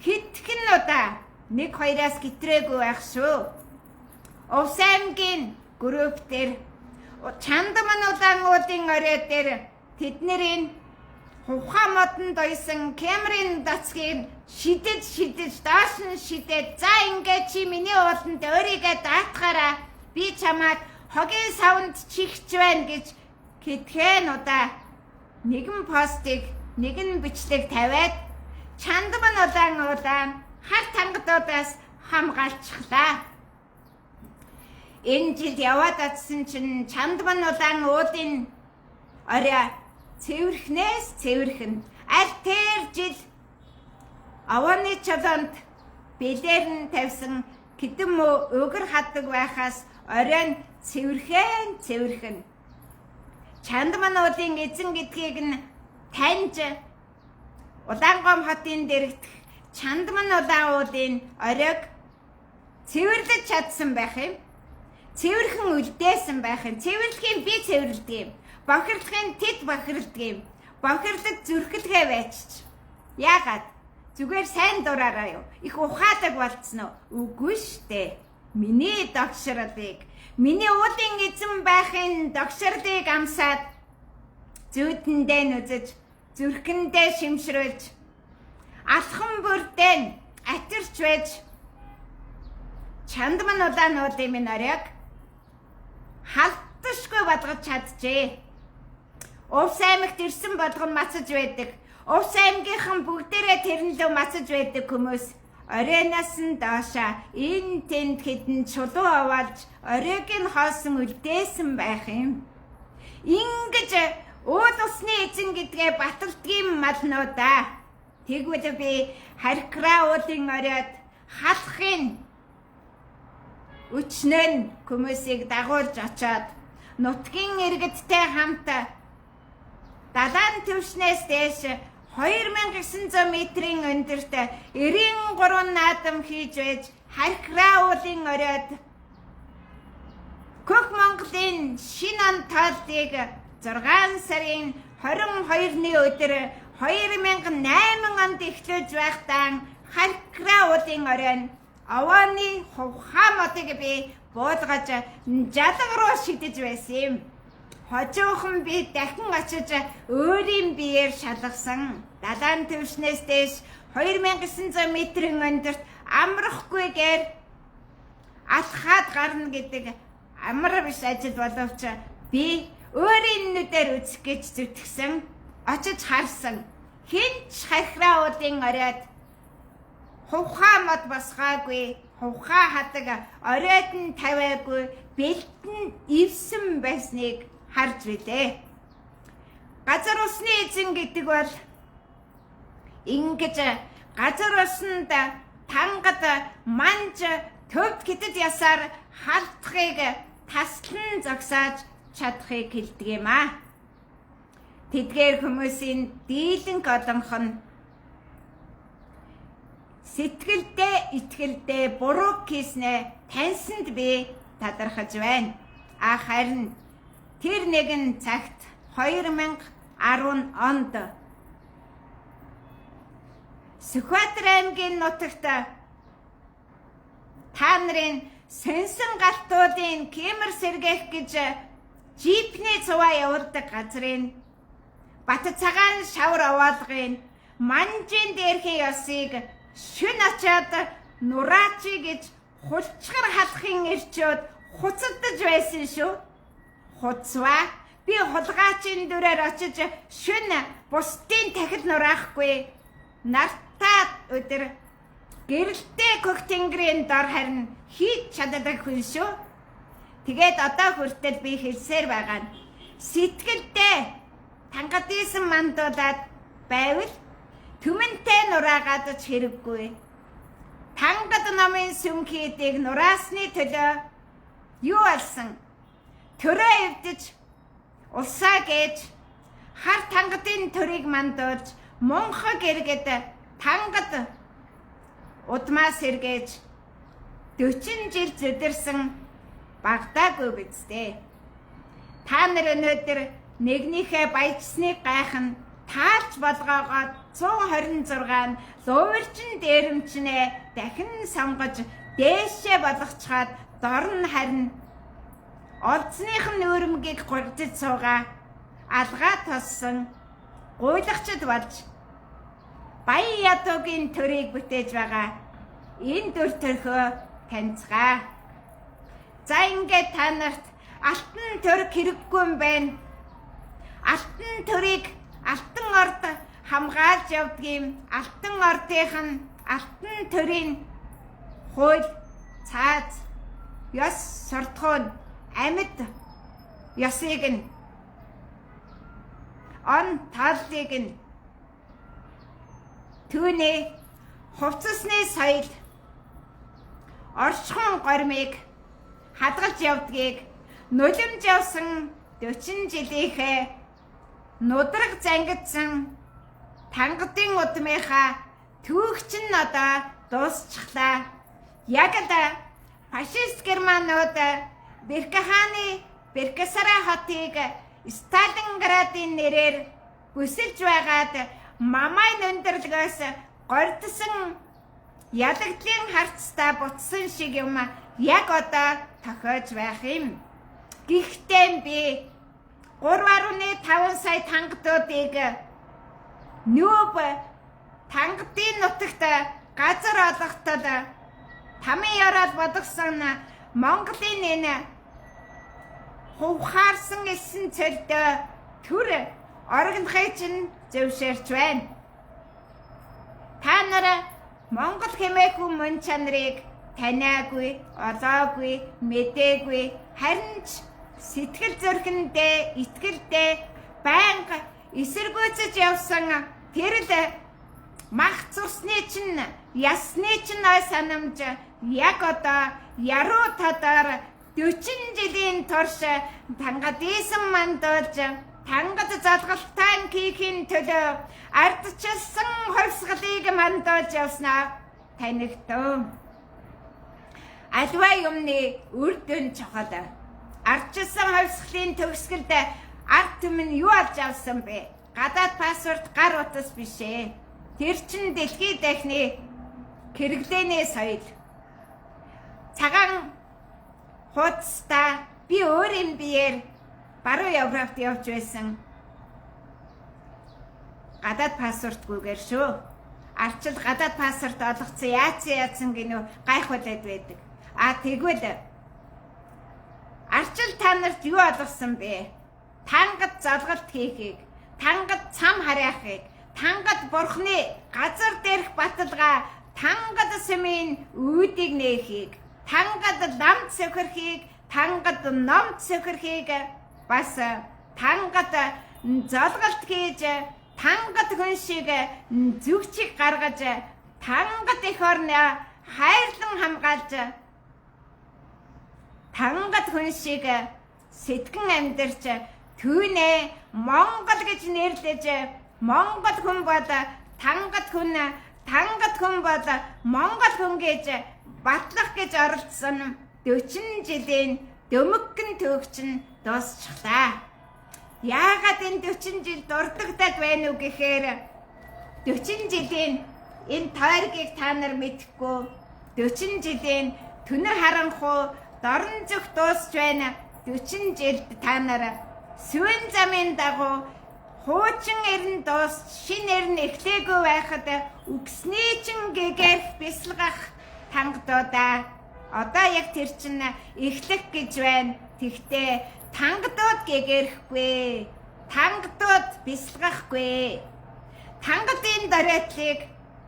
хитгэн удаа 1-2-аас гэтрээгүй байх шүү. Увс аймгийн групп дээр Чандамануудын орой дээр тэднэрийн хувхаа модонд ойсон Кэмерийн дацгийг шидэж доош нь шидээд за ингээд чи миний ууланд өөрийгөө даатгаараа би чамайг хогийн савнд чихч байна гэж хэдхэн удаа нэгэн постыг нэгэн бичлэг тавиад Чандамануудын хар тангадуудаас хамгаалчихлаа. Энэ жил яваад атсан чинь Чандамануудын уулын орой цэвэрхнээс цэвэрхэн аль тэр жил авааны чолоонд бэлээр нь тавьсан хэдэн өгөр хаддаг байхаас орой нь цэвэрхэн Чандамануудын эзэн гэдгийг нь таньж Улаангом хотын дэрэгдэх Чандамануудын уулын оройг цэвэрлэж чадсан байх юм. Цэвэрхэн үлдээсэн байх юм. Цэвэрлэхийн би цэвэрлдэг юм. Бохирлохын тэд бохирддаг юм. Бохирлог зүрхэлгээ байчиж. Яагаад? Зүгээр сайн дураараа юу? Их ухаадаг болцсон уу? Үгүй штэ. Миний догшролыг, миний уулын эзэн байхын догшролыг амсаад зүйдэндээ нүзэж, зүрхэндээ шимшрүүлж, алхан бүрдээ атирч байж, чандман удаануудын минь оройг халташгүй болгож чаджээ. Увс аймагт ирсэн болгон мацаж байдаг. Увс аймгийнхан бүгдээрээ тэрэндээ мацаж байдаг хүмүүс оройноос нь доошоо энэ тэнд хідэн чулуу аваалж оройг нь хоосон үлдээсэн байх юм. Ингэж уул усны эзэн гэдгээ баталдгийн малнуудаа. Тэгвэл би Харкра уулын оройд халахын өчнөн хүмүүсийг дагуулж очоод нутгийн иргэдтэй хамт далайн түвшнээс дээш 2900 метрийн өндөрт 93 наадам хийж байж Харкра уулын оройд Хөх Монголын шинэ он тооллыг 6 сарын 22-ны өдөр 2008 онд эхлүүлж байхдаа Харкра уулын оройн авааны хувхаа модыг би буулгаж жалга руу шидэж байсан юм. Хожуухан би дахин очиж өөрийн биеэр шалгасан. Далайн түвшнээс дээш 2900 метрийн өндөрт амрахгүйгээр алхаад гарна гэдэг амар биш ажил боловч би өөрийн нүдээр үзэх гэж зүтгэсэн. Очиж харсан. Хинч Харкра уулын оройд хувхаа мод босгаагүй, хувхаа хадаг оройд нь тавиагүй, бэлтэн ивсэн байсныг харж билээ. Газар усны эзэн гэдэг бол ингэж газар усанд тангад манж төвд хитэд ясаар халтхыг таслан зогсоож чадахыг хэлдэг юм аа. Тэдгээр хүмүүсийн дийлэнх одонх нь сэтгэлдээ, итгэлдээ буруу хийснэ таньсанд би талархаж байна. Харин тэр нэгэн цагт 2010 онд Сүхбаатар аймгийн нутагт та нарын сонсон галтуудын Кемер сэргээх гэж жипний цуваа явуулдаг газрын Бат цагаан шавар аваалгын манжин дээрхий ёсыг шүн очоод нураачи гэж хулчгар халахын ирчүүд хуцалдаж байсан шүү. Хуцваа би хулгайчийн дүрээр очиж шүн бусдын тахил нураахгүй нартаа өдөр гэрэлтэй Хөх тэнгэрийн дор харин хийж чаддаг хүн шүү. Тэгээд одоо хүртэл би хэлсээр байгаа нь сэтгэлдээ тангадсан мандуудад байвал түмэнтэй нураагаад ч хэрэггүй. Тангад номын сүмхийдийг нураасны төлөө юу алсан? Төрөө эвдэж, улсаа гэж, хар тангадын төрийг мандуулж, мунхаг эргэд тангад удмаас эргэж 40 жил зүдэрсэн багдаагүй биз дээ. Та нар өнөөдөр нэгнийхээ баяжсныг гайхан таалж болгоогоод 126 луурчин дээрэмчнээ дахин сонгож дээшээ болгочхоод дор нь харин олдсных нь өрмгийг гурдж суугаа алгаа тоссон гуйлагчд болж Баян ядуугийн төрийг бүтээж байгаа энэ дүр төрхөө таньцгаа. За ингээд та нарт алтан төр хэрэггүй юм байна. Алтан төрийг алтан орд хамгаалж явдгийн алтан ордынх нь алтан төрийн хууль, цааз, ёс суртахуун, амьд ёсыг нь он тааллыг нь түүний хувцасны соёл орчхон гормыг хадгалж явдгийг нулимж явсан 40 жилийнхээ нудраг зангидсан тангадын удмынхаа түүхч нь одоо дуусчихлаа. Яг л фашист германууд Беркесара хотыг Сталинградын нэрээр бүсэлж байгаад Мамай өндөрлгөөс гордсон ялагдлын харцтай бутсан шиг юм яг одоо тохиож байх юм. Гэхдээ би 3.5 сая тангадуудыг нүүб тангадын нутагт газар олгоход тамийн яраад бодгосон Монголын энэ хувхаарсан элсэн цөлдөө төр оргонхой чинь зөвшөөрч байна. Та нар Монгол хэмээгүй мөн чанарыг таниагүй, олоогүй, мэдээгүй, харин ч сэтгэл зүрхэндээ, итгэлдээ байнга эсэргүүцэж явсан тэр л мах цусны чинь, ясны чинь ой санамж яг одоо яруу тодор 40 жилийн турш тангадисан мандуулж тангад залгалтаан хийхин төлөө ардчилсан хувьсгалыг мандуулж явснаа танигдав. Альва юмны үр дүн чухал. Ардчилсан хувьсгалын төгсгөлд ард түмэн юу авч авсан бэ? Гадаад паспорт гар утас биш ээ. Тэр чин дэлхийн дахны хэрэглээний соёл. Цагаан хуудастай би өөрийн биеэр баруун Европт явж байсан. Гадаад паспортгүйгээр шүү. Арчил гадаад паспорт олгоцсон яатсан гинөө гайхуулаад байдаг. Тэгвэл арчил та нарт юу олгосон бэ? Тангад залгалт хийхийг, тангад цам харяахыг, тангад бурхны газар дээрх баталгаа, тангад сүмийн үүдийг нээхийг, тангад ламт сөхөрхийг, тангад номт сөхөрхийг, бас тангад залгалт хийж, тангад хүн шиг зүгчийг гаргаж, тангад эх орноо хайрлан хамгаалж, тангад хүн шиг сэтгэн амьдарч, түүнээ Монгол гэж нэрлэж, Монгол хүн бол тангад хүн бол Монгол хүн гэж батлах гэж оролцсон 40 жилийн дөмөггөн төгч нь дуусчихлаа. Яагаад энэ 40 жил дурддагдаад байна уу гэхээр 40 жилийн энэ тойргийг та нар мэдэхгүй, 40 жилийн түнэр харанхуй дорн зүх дуусч байна. 40 жилд та нар сүвэн замын дагуу хуучин эрен дуусч шин эрен эхлээгүй байхад үгсний чин гэгэрх бясалгах тангадуудаа одоо яг тэр чин эхлэх гэж байна. Тэгтээ тангадууд гэгэрхгүй, тангадууд бясалгахгүй. Тангадын дөрөтлийг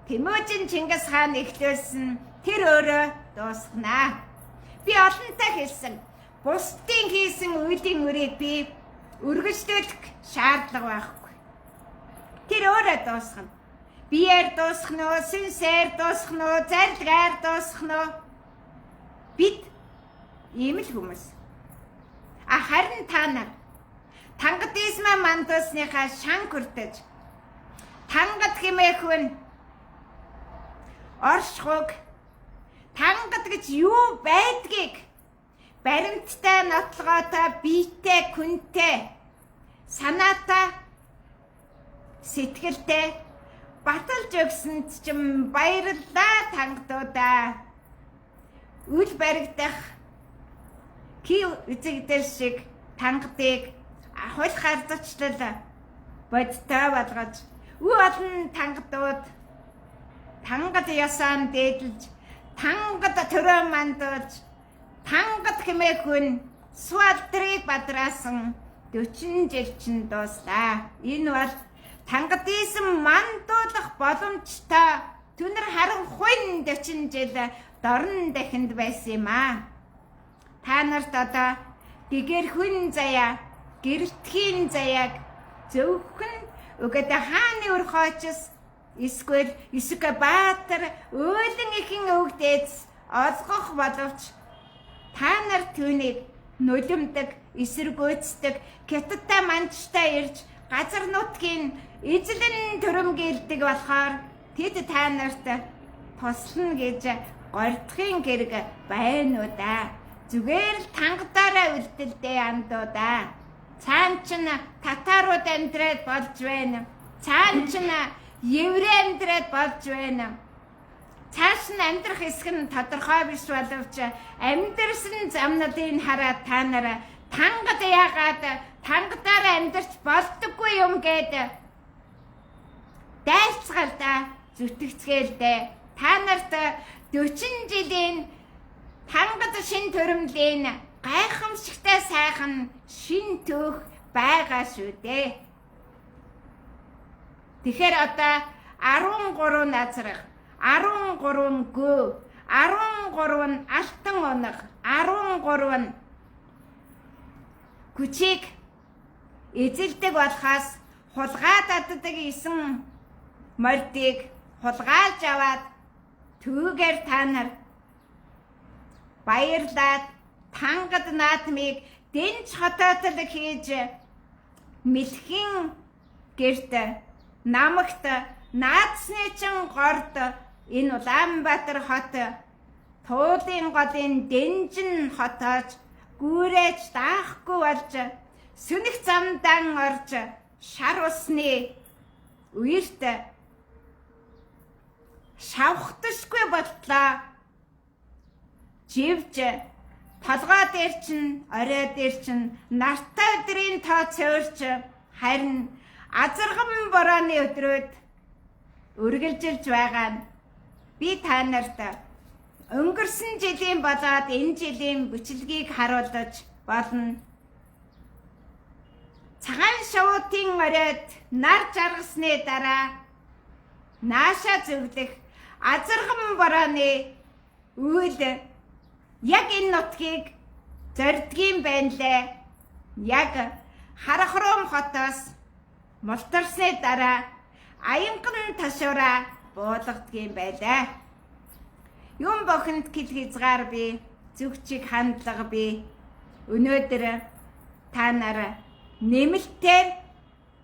Тэмүүжин Чингис хаан эхлүүлсэн тэр өөрөө дуусгана. Би олонтой хэлсэн. Бусдын хийсэн үеийн үрийг би үргэлжлүүлэх шаардлага байхгүй. Тэр өөрөө дуусгана. Биеэр дуусгана уу, сүнсээр дуусгана уу, зарилгаар дуусгана уу? Бид ийм л хүмүүс. Харин та нар тангадизм мандусныхаа шан хүртэж, тангад хэмээх оршихуг, тангад гэж юу байдгийг баримттай, нотлогоотой, биетэй, күнтэй, санаатай, сэтгэлтэй баталж өгсөнд ч баярлалаа тангадуудаа. Үл баригдах кий үзэгдэл шиг тангадыг хуль харзачлал бодтой болгож үе олон тангадууд тангад ясаан дээдлж, тангад төрөө мандуулж, тангад хэмээх суалдрыг бадраасан 40 жил чинь дууслаа. Энэ бол тангадизм мандуулах боломжтой түнэр харанхуй 40 жил дорн дахинд байсан юм аа. Та нарт одоо гэгэрхэн заяа, гэрэлтхийн заяаг зөвхөн өгөөд хааны өр хоочос эсвэл баатар өөлөн ихэн өвгдөөс олгох боловч та нар түүнийг нулимдаг, эсэргүүцдэг, хятадтай манчтай ирж газар нутгийн эзлэн төрөмгийлдэг болохоор тэд та нарт туслана гэж гордохын хэрэг байна уу да. Зүгээр л тангадаараа үлдэлдээ андуудаа. Цаан чин татарууд амьдраад болж байна. Цаан чин еврей амьдраад болж байна. Цааш нь амьдрах хэсэг нь тодорхой биш боловч амьдрсан замнуудыг хараад та нараа тангад яагаад тангадаар амьдарч болдоггүй юм гээд дайцгаалда зүтгэцгээлдэ та нарт 40 жилийн тангад шин төрөмлийн гайхамшигтай сайхан шин төөх байгаа шүү дээ. Тэгэхээр одоо 13 назрах, 13 гөө, 13 алтан оног, 13 күчийг эзэлдэг болохоос хулгаад аддаг 9 мордыг хулгайлж аваад түүгээр та нар баярлаад тангад наадмыг дэнч хотоотол хийж мэлхийн гэрт намагт наадсны чин горд энэ Улаанбаатар хот туулын голын дэнжин хотооч гүүрэж даахгүй болж сүнэх замдан орж шар усны үерт шавхдашгүй боллоо. Живж толгой дээр чинь орой дээр чинь нартай өдрийн тоо цөөрч харин азарган борооны өдрөөд үргэлжилж байгаа нь би та нарт өнгөрсөн жилийн болоод энэ жилийн бичлэгийг харуулж болно. Цагаан шавуутын оройд нар жаргасны дараа нааша зөвлөх азарган борооны үйл яг энэ нутгийг зордгийн байна лээ. Яг Харахром хотоос мултарсны дараа аянган ташуураа буулгадгийн байлаа. Юм бохонд хэл хязгаар би, зүгчиг хандлага би. Өнөөдөр та нар нэмэлтээр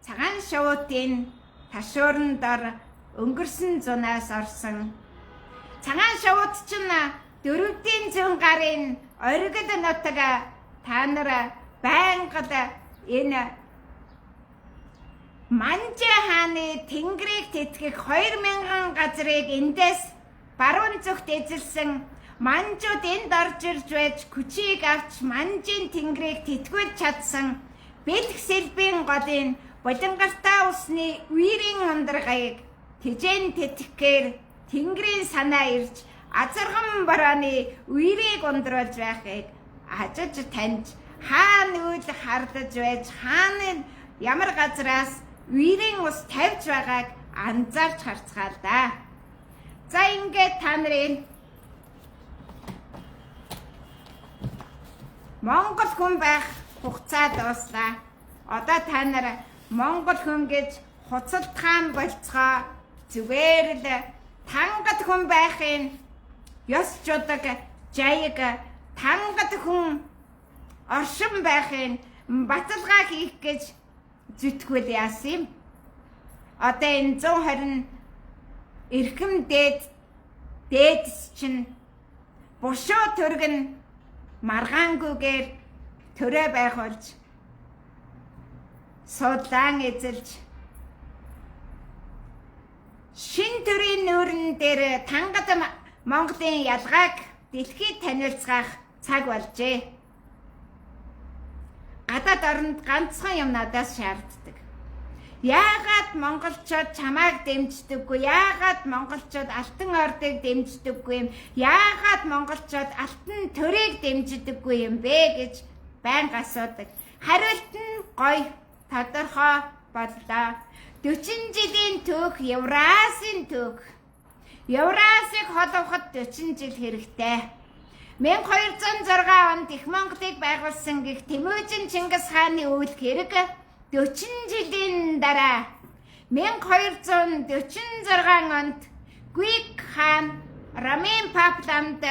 цагаан шавуутын ташуурн дор өнгөрсөн зунаас орсон. Цагаан шавууд чинь 4-ийн гарын оргил нутаг та нар байнгад энэ Манжи хааны тэнгэрийг тэтгэх 2000 газрыг эндээс баруун зүгт эзэлсэн манжууд энд орж ирж байж күчийг авч манжийн тэнгэрийг тэтгэж чадсан бэлх сэлбийн голын болонгортой усны үерийн ундрагыг тэжээн тэтгэхээр тэнгэрийн санаа ирж азарган борооны үерийг ундруулж байхыг ажиж таньж хаана үйл хардаж байж хаана ямар газраас үерийн ус тавьж байгааг анзаарч харцгаал да. За ингээд та нарын Монгол хүн байх хугацаа дууслаа. Одоо та нар Монгол хүн гэж хуцалтгаан болцгоо. Зүгээр л тангад хүн байхын ёс жудаг жаяг тангад хүн оршин байхын баталгаа хийх гэж зүтгүүл яасан юм. Одоо энэ 120 эрхэм дээдс чинь бушуу төргөн маргаангүйгээр төрөө байх болж судлаан эзэлж шин төрийн нүүрэн дээр тангад Монголын ялгааг дэлхийд танилцгаах цаг болжээ. Гадаад оронд ганцхан юм надаас шаарддаг. Яагаад монголчууд чамайг дэмждэггүй? Яагаад монголчууд алтан ордыг дэмждэггүй юм? Яагаад монголчууд алтан төрийг дэмждэггүй юм бэ гэж байнга асуудаг. Хариулт нь гоё, тодорхой боллоо. 40 жилийн төөх Евразийн төөх. Евразийг холбоход 40 жил хэрэгтэй. 1206 онд Их Монголыг байгуулсан гэх Тэмүжин Чингис хааны үйл хэрэг 40 жилийн дараа 1246 онд Гүйк хаан Ромын папламд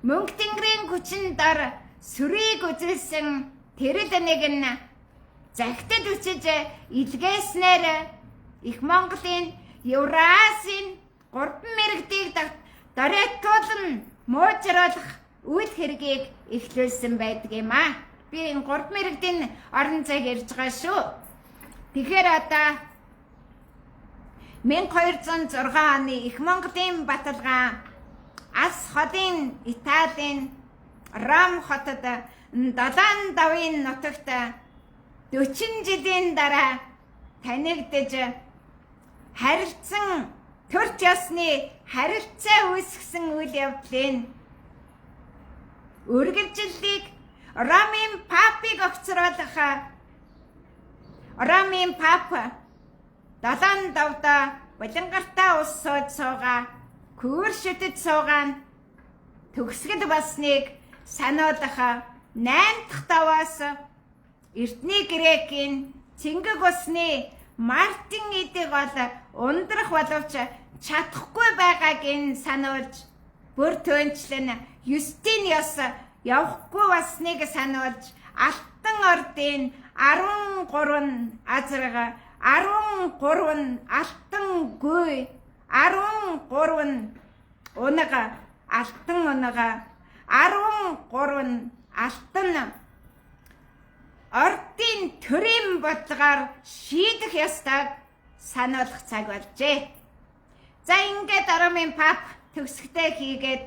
мөнх тэнгэрийн хүчин дор сүрийг үзүүлсэн тэрэл нэг нь захидад үчиж илгээснээр Их Монголын Евразийн 3 мэрэгдийг дөрөтүүлэн муужруулах үйл хэргийг эхлүүлсэн байдаг юм аа. Би энэ 3 мэрэгдийн орон зайг ярьж байгаа шүү. Тэгэхээр одоо 1206 оны Их Монголын баталгаа Ас хотын Италийн Ром хотод 75-ын нутагт 40 жилийн дараа танигдж харилцан төрч ёсны харилцаа үүсгэсэн үйл явдлын үргэлжлэлийг Ромын папыг огцруулах Ромын папа 75-да булангартаа ус сууд суугаа күр шидэд суугаан төгсгөл басныг сануулах 8 дахь даваас Эрдэнэ Грекийн цэнгэг усны Мартин эдэг бол ундрах боловч чадахгүй байгаагийн сануулж бүр төөнчлэн Юстиниус явахгүй басныг сануулж Алтан ордын 13 азраг 13 алтан гуй 13 унага алтан унага 13 алтан ордын төрийн бодлогоор шийдэх ёстойг сануулах цаг болжээ. За ингээд Ромын пап төгсгтэй хийгээд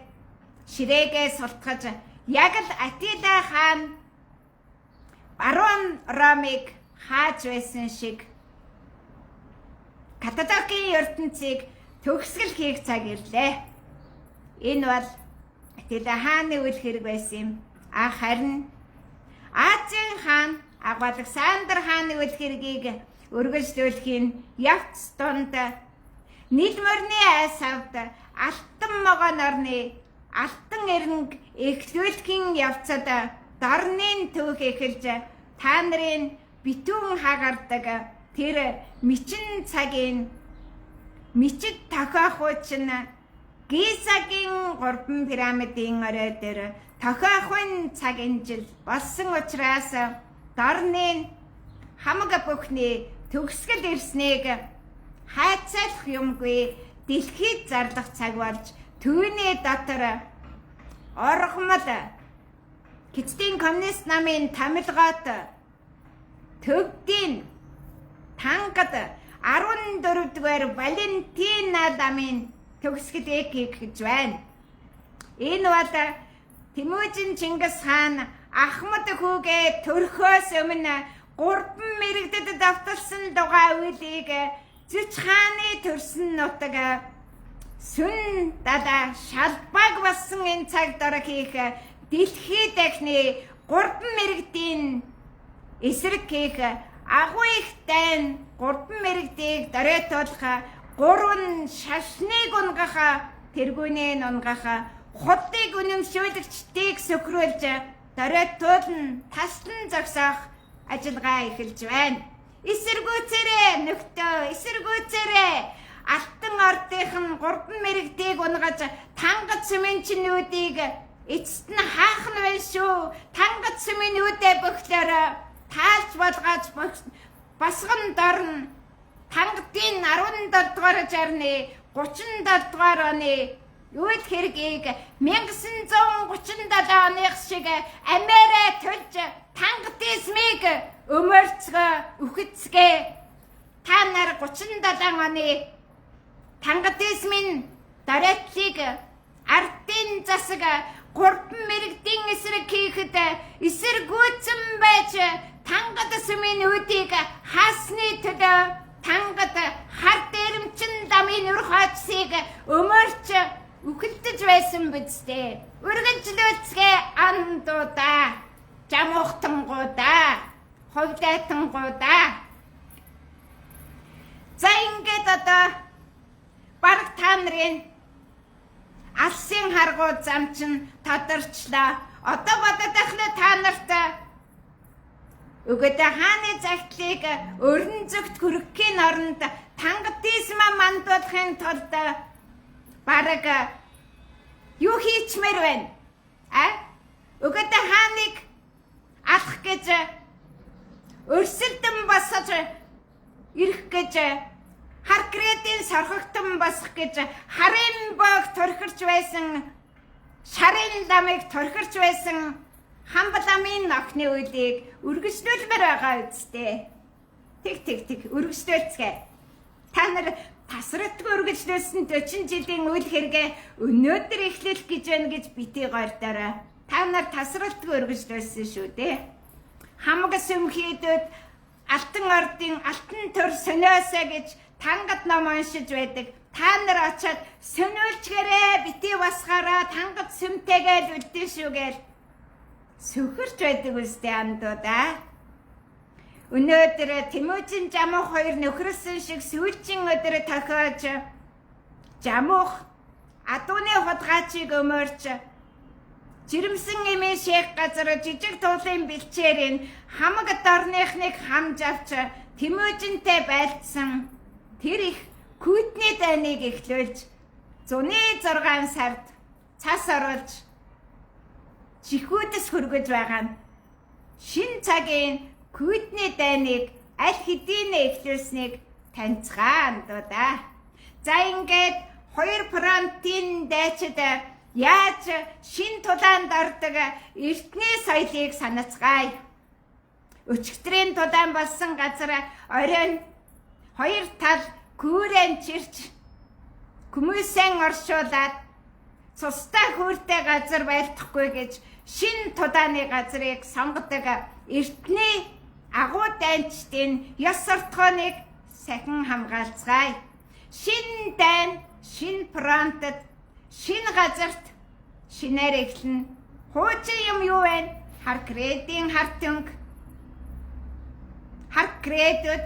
ширээгээ султгаж яг л Атила хаан баруун Ромыг хааж байсан шиг Каппадокийн ертөнцийг төгсгөл хийх цаг ирлээ. Энэ бол Атила хааны үйл хэрэг байсан юм. Харин Азийн хаан Александр хааны үйл хэргийг үргэлжлүүлэхийн явц донд нийт морины айс авд алтан могон орны алтан эренг эхлүүлэхийн явцад дорны түүх эхэлж та нарын битүүн хагардаг тэр мичин цагийн мичид тохиохууч нь Гизагийн 3 пирамидын орой дээр тохиохын цагийн жил болсон учраас дорны хамаг бүхний төгсгөл ирснийг хайцaalах юмгүй дэлхийд зарлах цаг болж түүний дотор оргомол Хятадын коммунист намын тамилгоот төвдийн тангад 14-р Валентина намын төгсгөлийг хийх гэж байна. Энэ бол Тэмүүжин Чингис хаан Ахмад хүүгээ төрхөөс өмнө 3 мэрэгдэд давталсан дугаа үйлийг Зүч хааны төрсөн нутаг сүн дада шалбаг болсон энэ цаг дор хийх дэлхий дахны 3 мэрэгдийн эсрэг хийх агуу их дайн 3 мэрэгдийг дөрөйтуулах 3 шашныг унгах тэргүүнээ унгах хотыг үнэмшүүлэгчдийг сөхрүүлж дөрөйтуулн таслан зогсоох ажиллагаа эхэлж байна. Эсэргүүцээрээ нөхдөө эсэргүүцээрээ алтан ордынхан 3 мэрэгдийг унгаж тангад сүмэнчнүүдийг эцэст нь хаах нь байна шүү. Тангад сүмэнүүдээ бөхлөөр таалж болгож босгон дорн тангадын 17 дугаар жарны 37 дугаар оны үйл хэргийг 1937 оных шиг амиараа төлж тангадизмыг өмөрцгөө үхэцгээ та нар 37 оны тангадизмын дараатлыг ардын засаг 3 мэрэгдийн эсрэг хийхэд эсэргүүцэн байж тангад сүмэнүүдийг хаасны төлөө тангад хар дээрэмчин дамын үр хаацыг өмөрч үхэлдэж байсан биз дээ. Үргэлжлүүлцгээ андуудаа, жамуухтангуудаа, ховдайтангуудаа. За ингээд одоо бараг та нарын алсын харгуу зам чин тодорчлоо. Одоо бодоод ахлаа та нарт өгөөд хааны загтлыг өрн зөвхт хүрхэхийн оронд тангадизма мандуулахын тулд бараг юу хийчмээр байна? Өгөөд хааныг алах гэж өрсөлдөн босож ирэх гэж Харкредийн сорхогтон босох гэж харын бог торхирч байсан шарын ламыг торхирч байсан Хамбаламын охины үеийг үргэлжлүүлмээр байгаа үсттэй. Тэг үргэлжлүүлцгээ. Та тасралтгүй үргэлжлүүлсэн 40 жилийн үйл хэргээ өнөөдөр эхлэх гэж байна гэж битгий гойрдорой. Та нар тасралтгүй үргэлжлүүлсэн шүү дээ. Хамаг сүмхийдүүд алтан ордын алтан төр сониосоо гэж тангад ном уншиж байдаг. Та нар очиод сониулчгаарэ битгий басгаараа тангад сүмтэйгээд үлдэн шүүгээл сүхэрч байдаг үстэй андуудаа. Өнөөдөр Тэмүүжин Жамуух хоёр нөхрөсөн шиг сүүлчийн өдөр тохиож Жамуух адууны худгайчийг өмөрч жирэмсэн эмээ шээх газар жижиг туулын бэлчээрийн хамаг дорныхныг хамж авч Тэмүүжинтэй байлдсан тэр их күйтний дайныг эхлүүлж 106 сард цас оруулж чихүүдс хөргөж байгаа нь шин цагийн күйтний дайныг аль хэдийнэ эхлүүлснийг таньцгаан даа. За ингээд хоёр фронтын дайчид яаж шин тулаанд ордог эртний соёлыг санацгаая. Өчигдрийн тулаан болсон газар оройн хоёр тал күүрэн чирч хүмүүсэн оршуулад цустай хүүртэй газар байлдахгүй гэж шин тулааны газрыг сонгодог эртний агуу дайнчдын ёс суртахууныг сахин хамгаалцгаая. Шин дайн, шин фронтод, шин газарт шинээр эхлэн хуучин юм юу вэ? Хар кредийн хартунг, хар кредүүд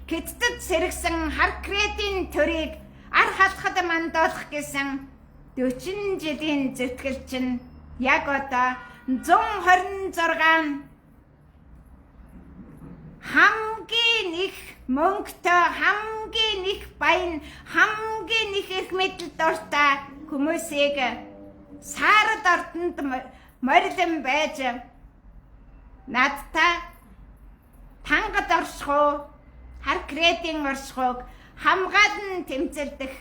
хэдтэд сэргсэн хар кредийн төрийг ар халахад мандуулах гэсэн 40 жилийн зүтгэл чинь яг одоо 126 хамгийн их мөнгөтэй, хамгийн их баян, хамгийн их эрх мэдэлд дуртай хүмүүсийг саард ордонд морилон байж надтай тангад оршихуу, хар кредийн оршихууг хамгаалан тэмцэлдэх,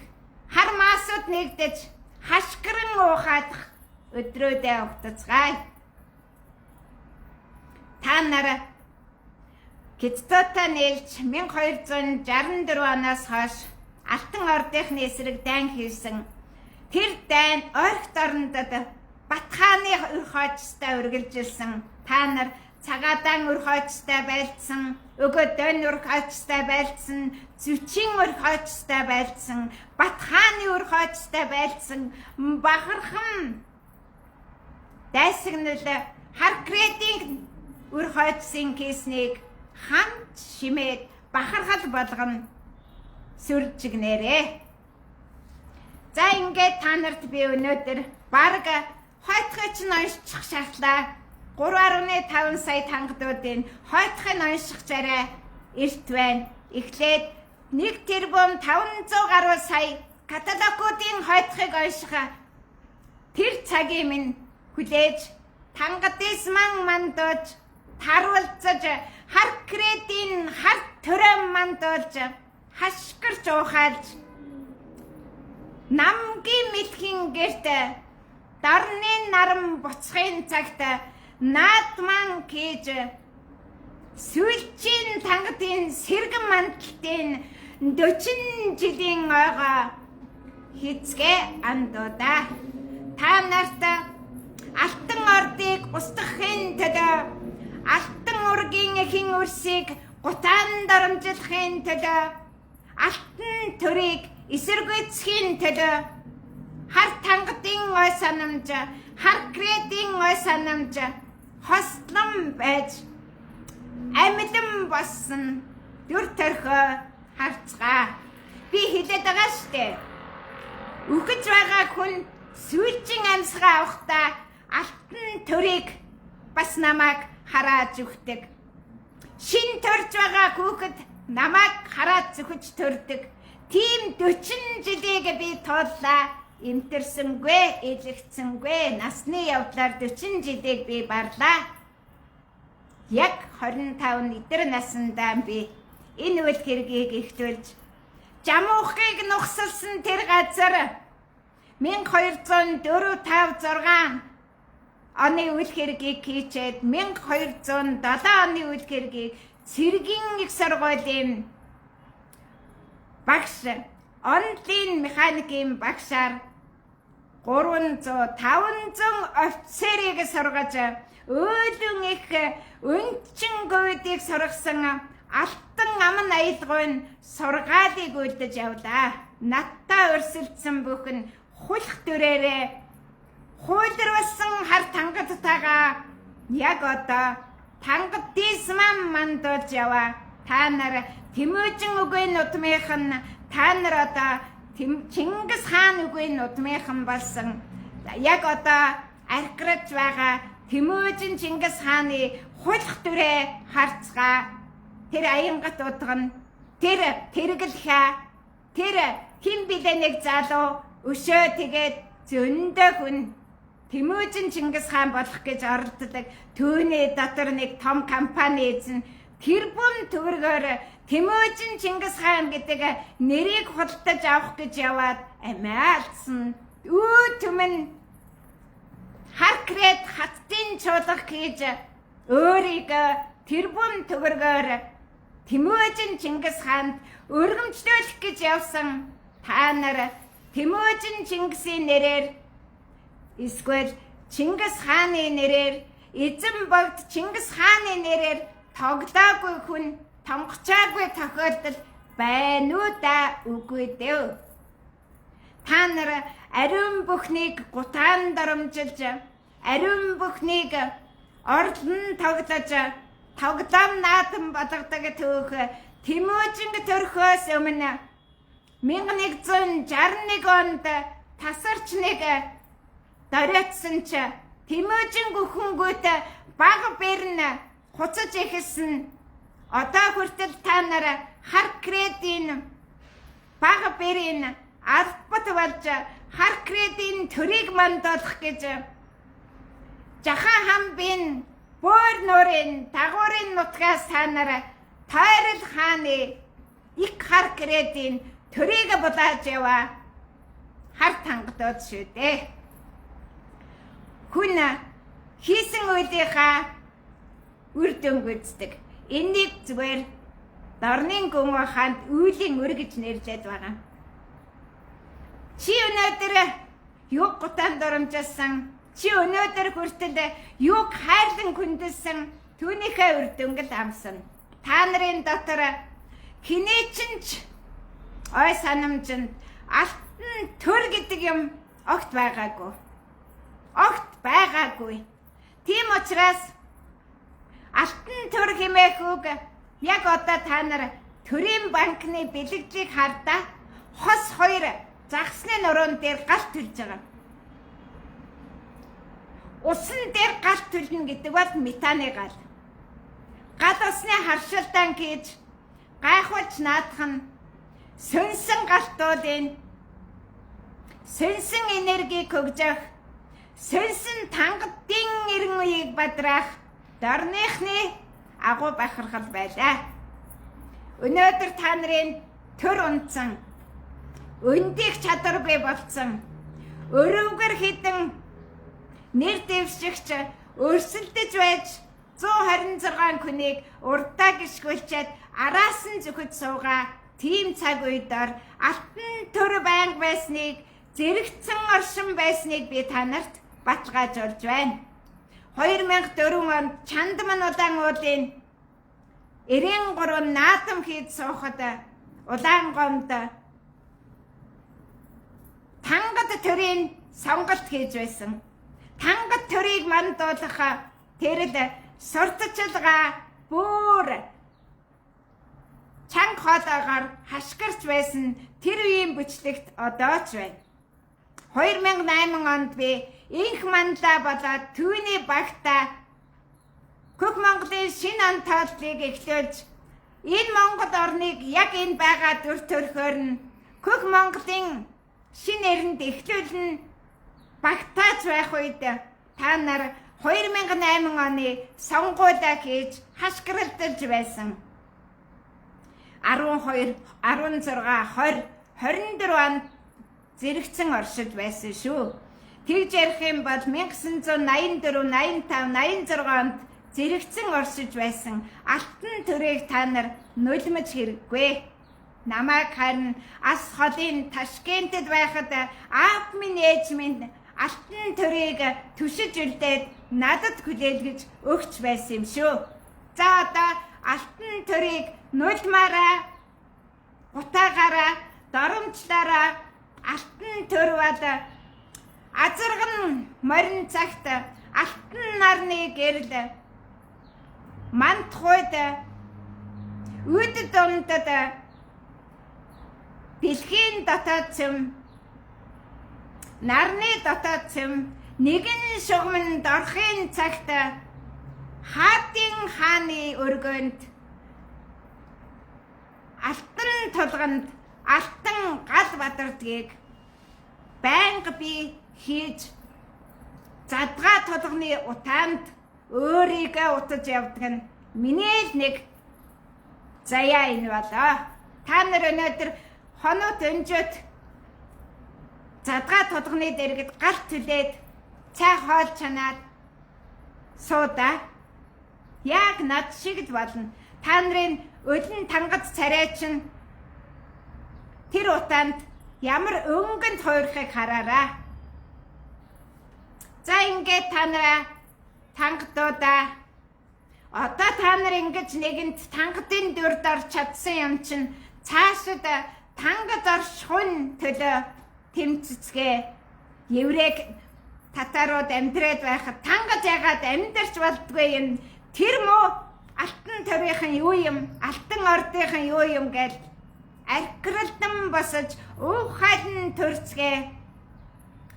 хар маасууд нэгдэж хашгиран уухаадах өдрөөдөө угтацгаая. Та нар Кицтотаа нээлж 1264 оноос хойш Алтан ордынхны эсрэг дайн хийсэн тэр дайн ойрхт орнодод Батхааны өр хойчтой үргэлжилсэн. Та нар Цагаадаан өр хойчтой байлдсан, Өгөөдөн өр хойчтой байлдсан, Зүчин өр хойчтой байлдсан, Батхааны өр хойчтой байлдсан, Бахархан дайсагнал хар кредийн өр хойчсын кейснийг хамт шимээд бахархал болгоно сүржигнэрээ. За ингээд та нарт би өнөөдөр баг хойтгойч нь уншчих шаардлаа. 3.5 сая тангадуудын хойтхыг унших царай эрт байна. Эхлээд 1 тэрбум 500 гаруй сая каталогуудын хойтхыг унших тэр цагийн минь хүлээж тангадисман мандууж таруулцаж хар кредийн хар төрөм мандуулж хашгирч уухайлж намгийн мэлхийн гэрт дарны нарам буцхын цагт наадман хийж сүүлчийн тангадын сэргэн мандалтын 40 жилийн ойгоо хизгээ андуудаа. Та нарт Алтан ордыг устгахын төлөө Алтан ургийн эхийн үрсийг гутаан дарамжлахын төлөө алтан төрийг эсэргүүцхийн төлөө хар тангадын ой санамж, хар кредийн ой санамж хослон байж амьлан болсон дүр төрхөө харцгаа. Би хэлээд байгаа штэ. Үхэж байгаа хүн сүүлчийн амьсгаа авахдаа алтан төрийг бас намайг хараад зүхдэг. Шин төрж байгаа хүүхэд намайг хараад зүхэж төрдөг. Тийм 40 жилийг би тууллаа. Имтэрсэнгүй, илэгцэнгүй. Насны явдлаар 40 жилийг би барлаа. Яг 25 эдэр наснда би энэ үйл хэргийг эхлүүлж Жамуухыг нухсалсан тэр газар 1204-5-6 оны үйл хэргийг хийчээд 1207 оны үйл хэргийг цэргийн их сургуулийн багш онлын механикийн багшаар 300 500 офицерыг сургаж өөлөн их өнчингүүдийг сургасан алтан аман аялгын сургаалыг үлдэж явлаа. Надтай өрсөлдсөн бүхэн хулх дүрээрээ хуулирвасан хар тангадтайгаа яг одоо тангад дисман мандуулж яваа. Та нар Тэмүүжин үгийн нутмынхан, та нар одоо Чингис хаан үгийн нутмынхан болсон. Яг одоо архирч байгаа Тэмүүжин Чингис хааны хулх дүрээ харцгаа. Тэр аянгат утган, тэр тэргэлхэ, тэр хин билээ нэг залуу өшөө тэгээд зөндөө хүн Тэмүүжин Чингис хаан болох гэж оролддог. Түүний дотор нэг том компани эзэн тэрбум төгрөгөөр Тэмүүжин Чингис хаан гэдэг нэрийг худалдаж авах гэж яваад амиалсан. Түмэн харкрэт хаттын чуулга хийж өөрийгөө тэрбум төгрөгөөр Тэмүүжин Чингис хаанд өргөмжлүүлэх гэж явсан. Та нар Тэмүүжин Чингисийн нэрээр эсвэл Чингис хааны нэрээр, эзэн богд Чингис хааны нэрээр тоглоогүй хүн, тонгочаагүй тохиолдол байна уу да үгүй дээ. Та нар ариун бүхнийг гутаан доромжилж, ариун бүхнийг орлон тоглож, тоглоом наадам болгодог түүх Тэмүүжин төрхөөс өмнө 1161 онд тасарч нэг дөрөцсөн ч Тэмүүжин бүхэнгүйт бага бэрн хуцаж ихсэн. Одоо хүртэл та нар хар кредийн бага бэрийн албат болж хар кредийн төрийг мандуулах гэж Жахан хамбын бөөр нуурын дагуурын нутгаас та нар Тойрол хааны их хар кредийн төрийг булааж яваа. Хар тангадууд шүү дээ. Хүн хийсэн үйлийнхаа үр дүн гүйцэтгэх. Энийг зүгээр Дорнын гүн хаанд үйлийн өр гэж нэрлээд байгаа. Чи өнөөдөр юг гутаан доромжилсан, чи өнөөдөр хүртэл юг хайрлан хүндэлсэн, түүнийхээ үр дүнгэл амсан. Та нарын дотор хинээчинч ой санамжинд алтан төр гэдэг юм огт байгаагүй. Огт байгаагүй. Тийм учраас алтан төр хэмээх үг яг одоо та нар төрийн банкны бэлгэжийг хардаа хос хоёр загсны нуруунд дээр галт төлж байгаа. Усан дээр галт төлнө гэдэг бол метаны гал. Гал усны харшилтан гэж гайхуулж наадах нь сүнсэн галтуудын сүнсэн энергийг хөгжих, сүнсэн тангадын эрен үеийг бадраах Дорныхны агуу бахархал байлаа. Өнөөдөр та нарын төр унтсан, өндих чадваргүй болцсон, өрөвгөр хідэн нэр дэвшигч өрсөлдөж байж 126 хүнийг урдаа гიშгүүлчихэд араас нь зүхэд суугаа. Тийм цаг үедээр алтан төр байнг байсныг, зэрэгцэн оршин байсныг би танарт баталгаажуулж байна. 2004 онд Чандман улаан уулын 93 наадам хийж суухад улаан гомд тангад төрийн сонголт хийж байсан. Тангад төрийг мандуулах тэрд сурталчилгаа бүр чанга хоолойгоор хашгирч байсан тэр үеийн бичлэгт одоо ч байна. 2008 онд би инх мандаа болоод түүний багтаа Хөх Монголын шинэ онцлогийг эхлүүлж энэ Монгол орныг яг энэ байгаа дүр төрхөөр нь Хөх Монголын шинэ эрэнд эхлүүлэн багтааж байх үед та нар 2008 оны сонгуулиа хийж хашгиралдаж байсан. 12, 16, 20, 24 онд зэрэгцэн оршиж байсан шүү. Тэгж ярих юм бол 1984, 85, 86 онд зэрэгцэн оршиж байсан алтан төрийг та нар нулимж хэрэггүй. намайг харин ас холын Ташкентэд байхад аав минь ээж минь алтан төрийг түшиж үлдээд надад хүлээлгэж өгч байсан юм шүү. За одоо алтан төрийг нулимаараа, гутаагаараа, доромжлаараа алтан төр бод азарган морин цагт алтан нарны гэрэл мантхойд үд дундад дэлхийн дотоод цэм нарны дотоод цэм нэгэн шугамд орохын цагт хаадын хааны өргөнд алтан тулганд алтан гал бадардгийг байнга би хийж задгаа тулганы утаанд өөрийгөө утаж явдаг нь миний л нэг заяа энэ болоо. Та нар өнөөдөр хоноод өнжөд задгаа тулганы дэргэд галт түлээд цай хоол чанаад сууда. Яг над шиг л болно. Та нарын өлөн тангад царай чинь тэр утаанд ямар өнгөнд хуурахыг хараараа. За ингээд та нараа тангадуудаа одоо та нар ингэж нэгэнт тангадын дүрд орч чадсан юм чинь цаашид тангад оршихын төлөө тэмцэцгээ. Еврей татарууд амьдраад байхад тангад ягаад амьдарч болдгүй юм. Тэр муу алтан төрийнхэн юу юм, алтан ордынхэн юу юм гэж аркралдан босож уухайлан төрцгээ.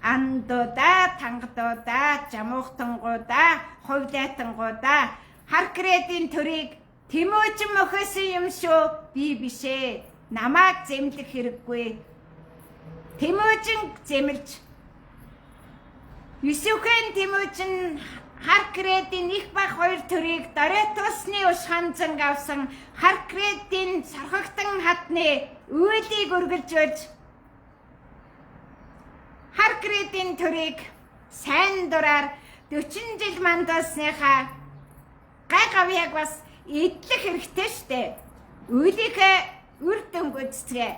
Андуудаа, тангадуудаа, жамуухтангуудаа, хувлайтангуудаа хар кредийн төрийг Тиможин мөхөсөн юм шүү. Би бишээ. Намайг зэмлэх хэрэггүй. Тиможин зэмлж Юсүхэн Тиможин хар кредийн их баг хоёр төрийг Доретусны ушханзан авсан хар кредийн сорхогтон хатны үйлийг үргэлжүүлж хар кредийн төрийг сайн дураар 40 жил мандасныхаа гай гавьяг бас идэх хэрэгтэй штэ. Үйлийнхээ үр дүн гүйцэтгэе.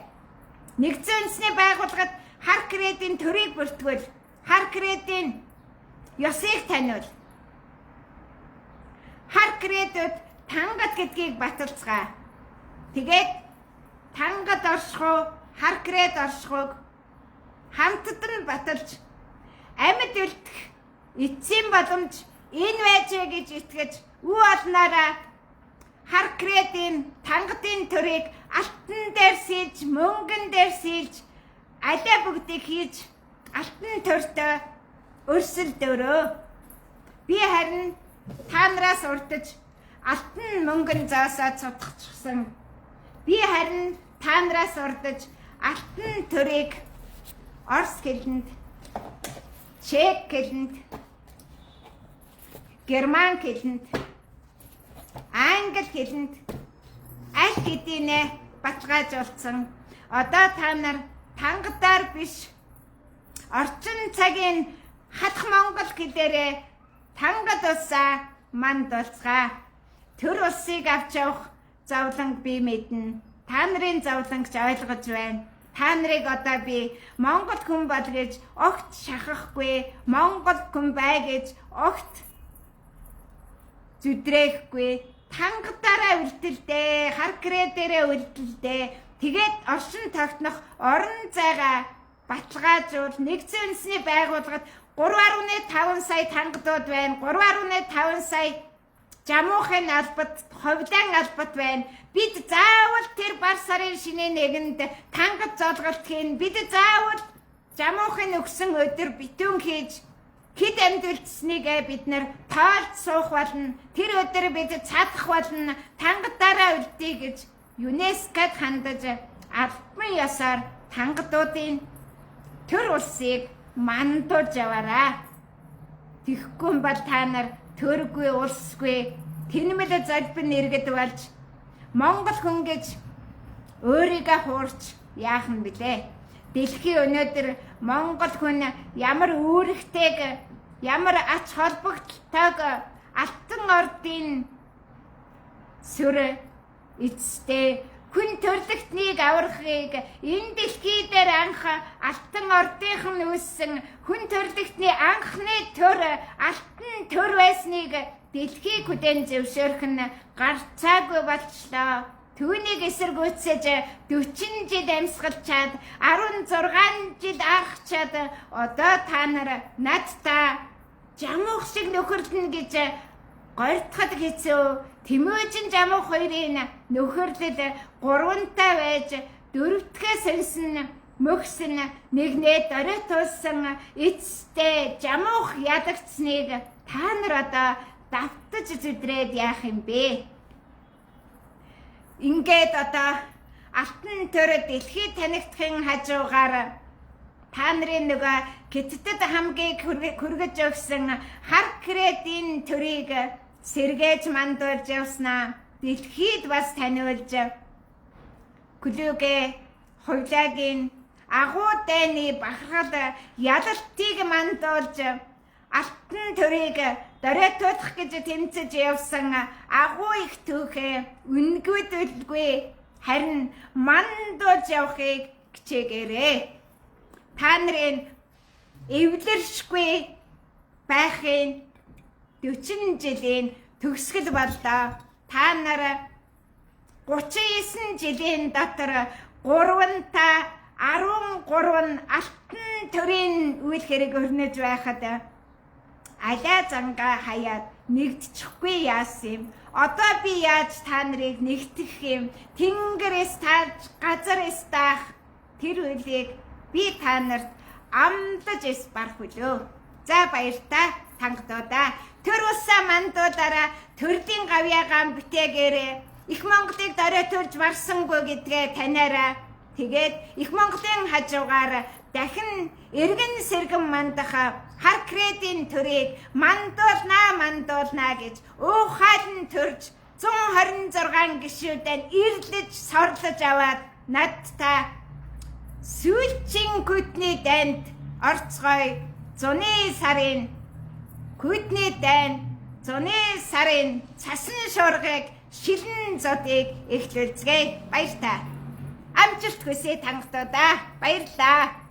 Нэгдсэн үндэсний байгууллагад хар кредийн төрийг бүртгүүл хар кредийн ёсыг таниул. Хар кредүүд тангад гэдгийг баталцгаа. Тэгээд тангад оршихуу, хар кред оршихуг хамтд нь баталж амьд үлдэх эцсийн боломж энэ байж гэж итгэж үү олнараа хар кредийн тангадын төрийг алтан дээр сэлж, мөнгөн дээр сэлж алаа бүгдийг хийж алтан төртөө өрсөлдөөрөө. Би харин та нараас урдж алтан мөнгөн заасаа цутгachсан. Би харин та нараас урдж алтан төрийг Орос хэлэнд, Чех хэлэнд, Герман хэлэнд, Англи хэлэнд аль хэдийнэ баталгаажуулсан. Одоо та нар тангадаар биш орчин цагийн хатх монгол хэлээрээ тангад усаа манд болцгаа. Төр усыг авч явах зовлонг би мэднэ. Та нарын зовлонгч ойлгож байна. Та нарыг одоо би монгол хүн бол гэж огт шахахгүй, монгол хүн бай гэж огт зүдрэхгүй. Тангадаараа үлдэлдээ, хар кредээрээ үлдэлдээ. Тэгээд оршин тогтнох орон зайгаа баталгаажуул. Нэгдсэн үндэсний байгууллагад 3.5 сая тангадууд байна. 3.5 сая жамуухын албад, ховлын албад байна. Бид заавал тэр бар сарын шинэ нэгэнд тангад золголт хийн. Бид заавал жамуухын өгсөн өдөр битүүн хийж хэд амьдулцсныг бид нэр тоолж суух болно. Тэр өдөр бид цадах болно. Тангадаараа үлдээ гэж ЮНЕСКОд хандаж албан ёсоор тангадуудын төр улсыг мандуулж яваарай. Тэгэхгүй бол та нар төргүй улсгүй тэнмэл залбин иргэд болж монгол хүн гэж өөрийгөө хуурч яах нь блэ? Дэлхийн өнөөдөр монгол хүн ямар үүрэгтэйг, ямар ач холбогдолтойг алтан ордын сүр эцтэй хүн төрлөختнийг аврахыг энэ дэлхий дээр анх алтан ордынх нь үүссэн хүн төрлөختний анхны төр алтан төр байсныг дэлхийг хүлээн зөвшөөрөх нь гарцаагүй болчлоо. Түүнийг эсэргүүцэж 40 жил амьсгалчаад 16 жил аргачаад одоо та нар надтай жамуух шиг нөхөрлөн гэж гортоход хэцүү. Тэмөөжин жамуух хоёрын нөхөрлөд гурвантай байж дөрөвдгөө сонсон мөхсөн нэгнээ дөрөтүүлсэн эцтэй жамуух ядагцсныг та нар одоо давтаж зүдрээд яах юм бэ? Ингээд одоо алтан төр дэлхийд танигдахын хажуугаар та нарын нөгөө Хятадд хамгийн хүргэж өгсөн хар кредийн төрийг сэргээж мандуулж явснаа дэлхийд бас таниулж Клүгэ хувлагийн агуу дайны бахархал ялалтыг мандуулж алтан төрийг дөрөтүүлэх гэж тэмцэж явсан агуу их түүхээ үнгүйдэлгүй харин мандуулж явахыг хичээгээрэй. Та нарын эвлэршгүй байхын 40 жилийн төгсгөл боллоо. Та нар 39 жилийн дотор 3-та 13 алтан төрийн үйл хэрэг өрнөж байхад алаа зангаа хаяад нэгдчихгүй яасан юм. Одоо би яаж та нарыг нэгтгэх юм? Тэнгэрээс тааж газар эстаах тэр үеийг би та нарт амдаж барах үлөө. За баяртай тангадуудаа. Төр усаа мандуудаараа төрлийн гавьяагаан бүтээгээрээ их Монголыг дөрөтүүлж марсангүй гэдгээ танаараа. Тэгээд их Монголын хажуугаар дахин эргэн сэргэн мандах хар кредийн төрийг мандуулнаа гэж уухаалн төрж 126 гишүүдэн ирлэж сорлож аваад надтай сүүлчийн гүдний дайнд орцгой зуны сарын гүдний дайн зуны сарын цасан шуургыг шилэн зодыг эхлүүлцгээе. Баяртай. Амжилт хүсье тангадуудаа. Баярлалаа.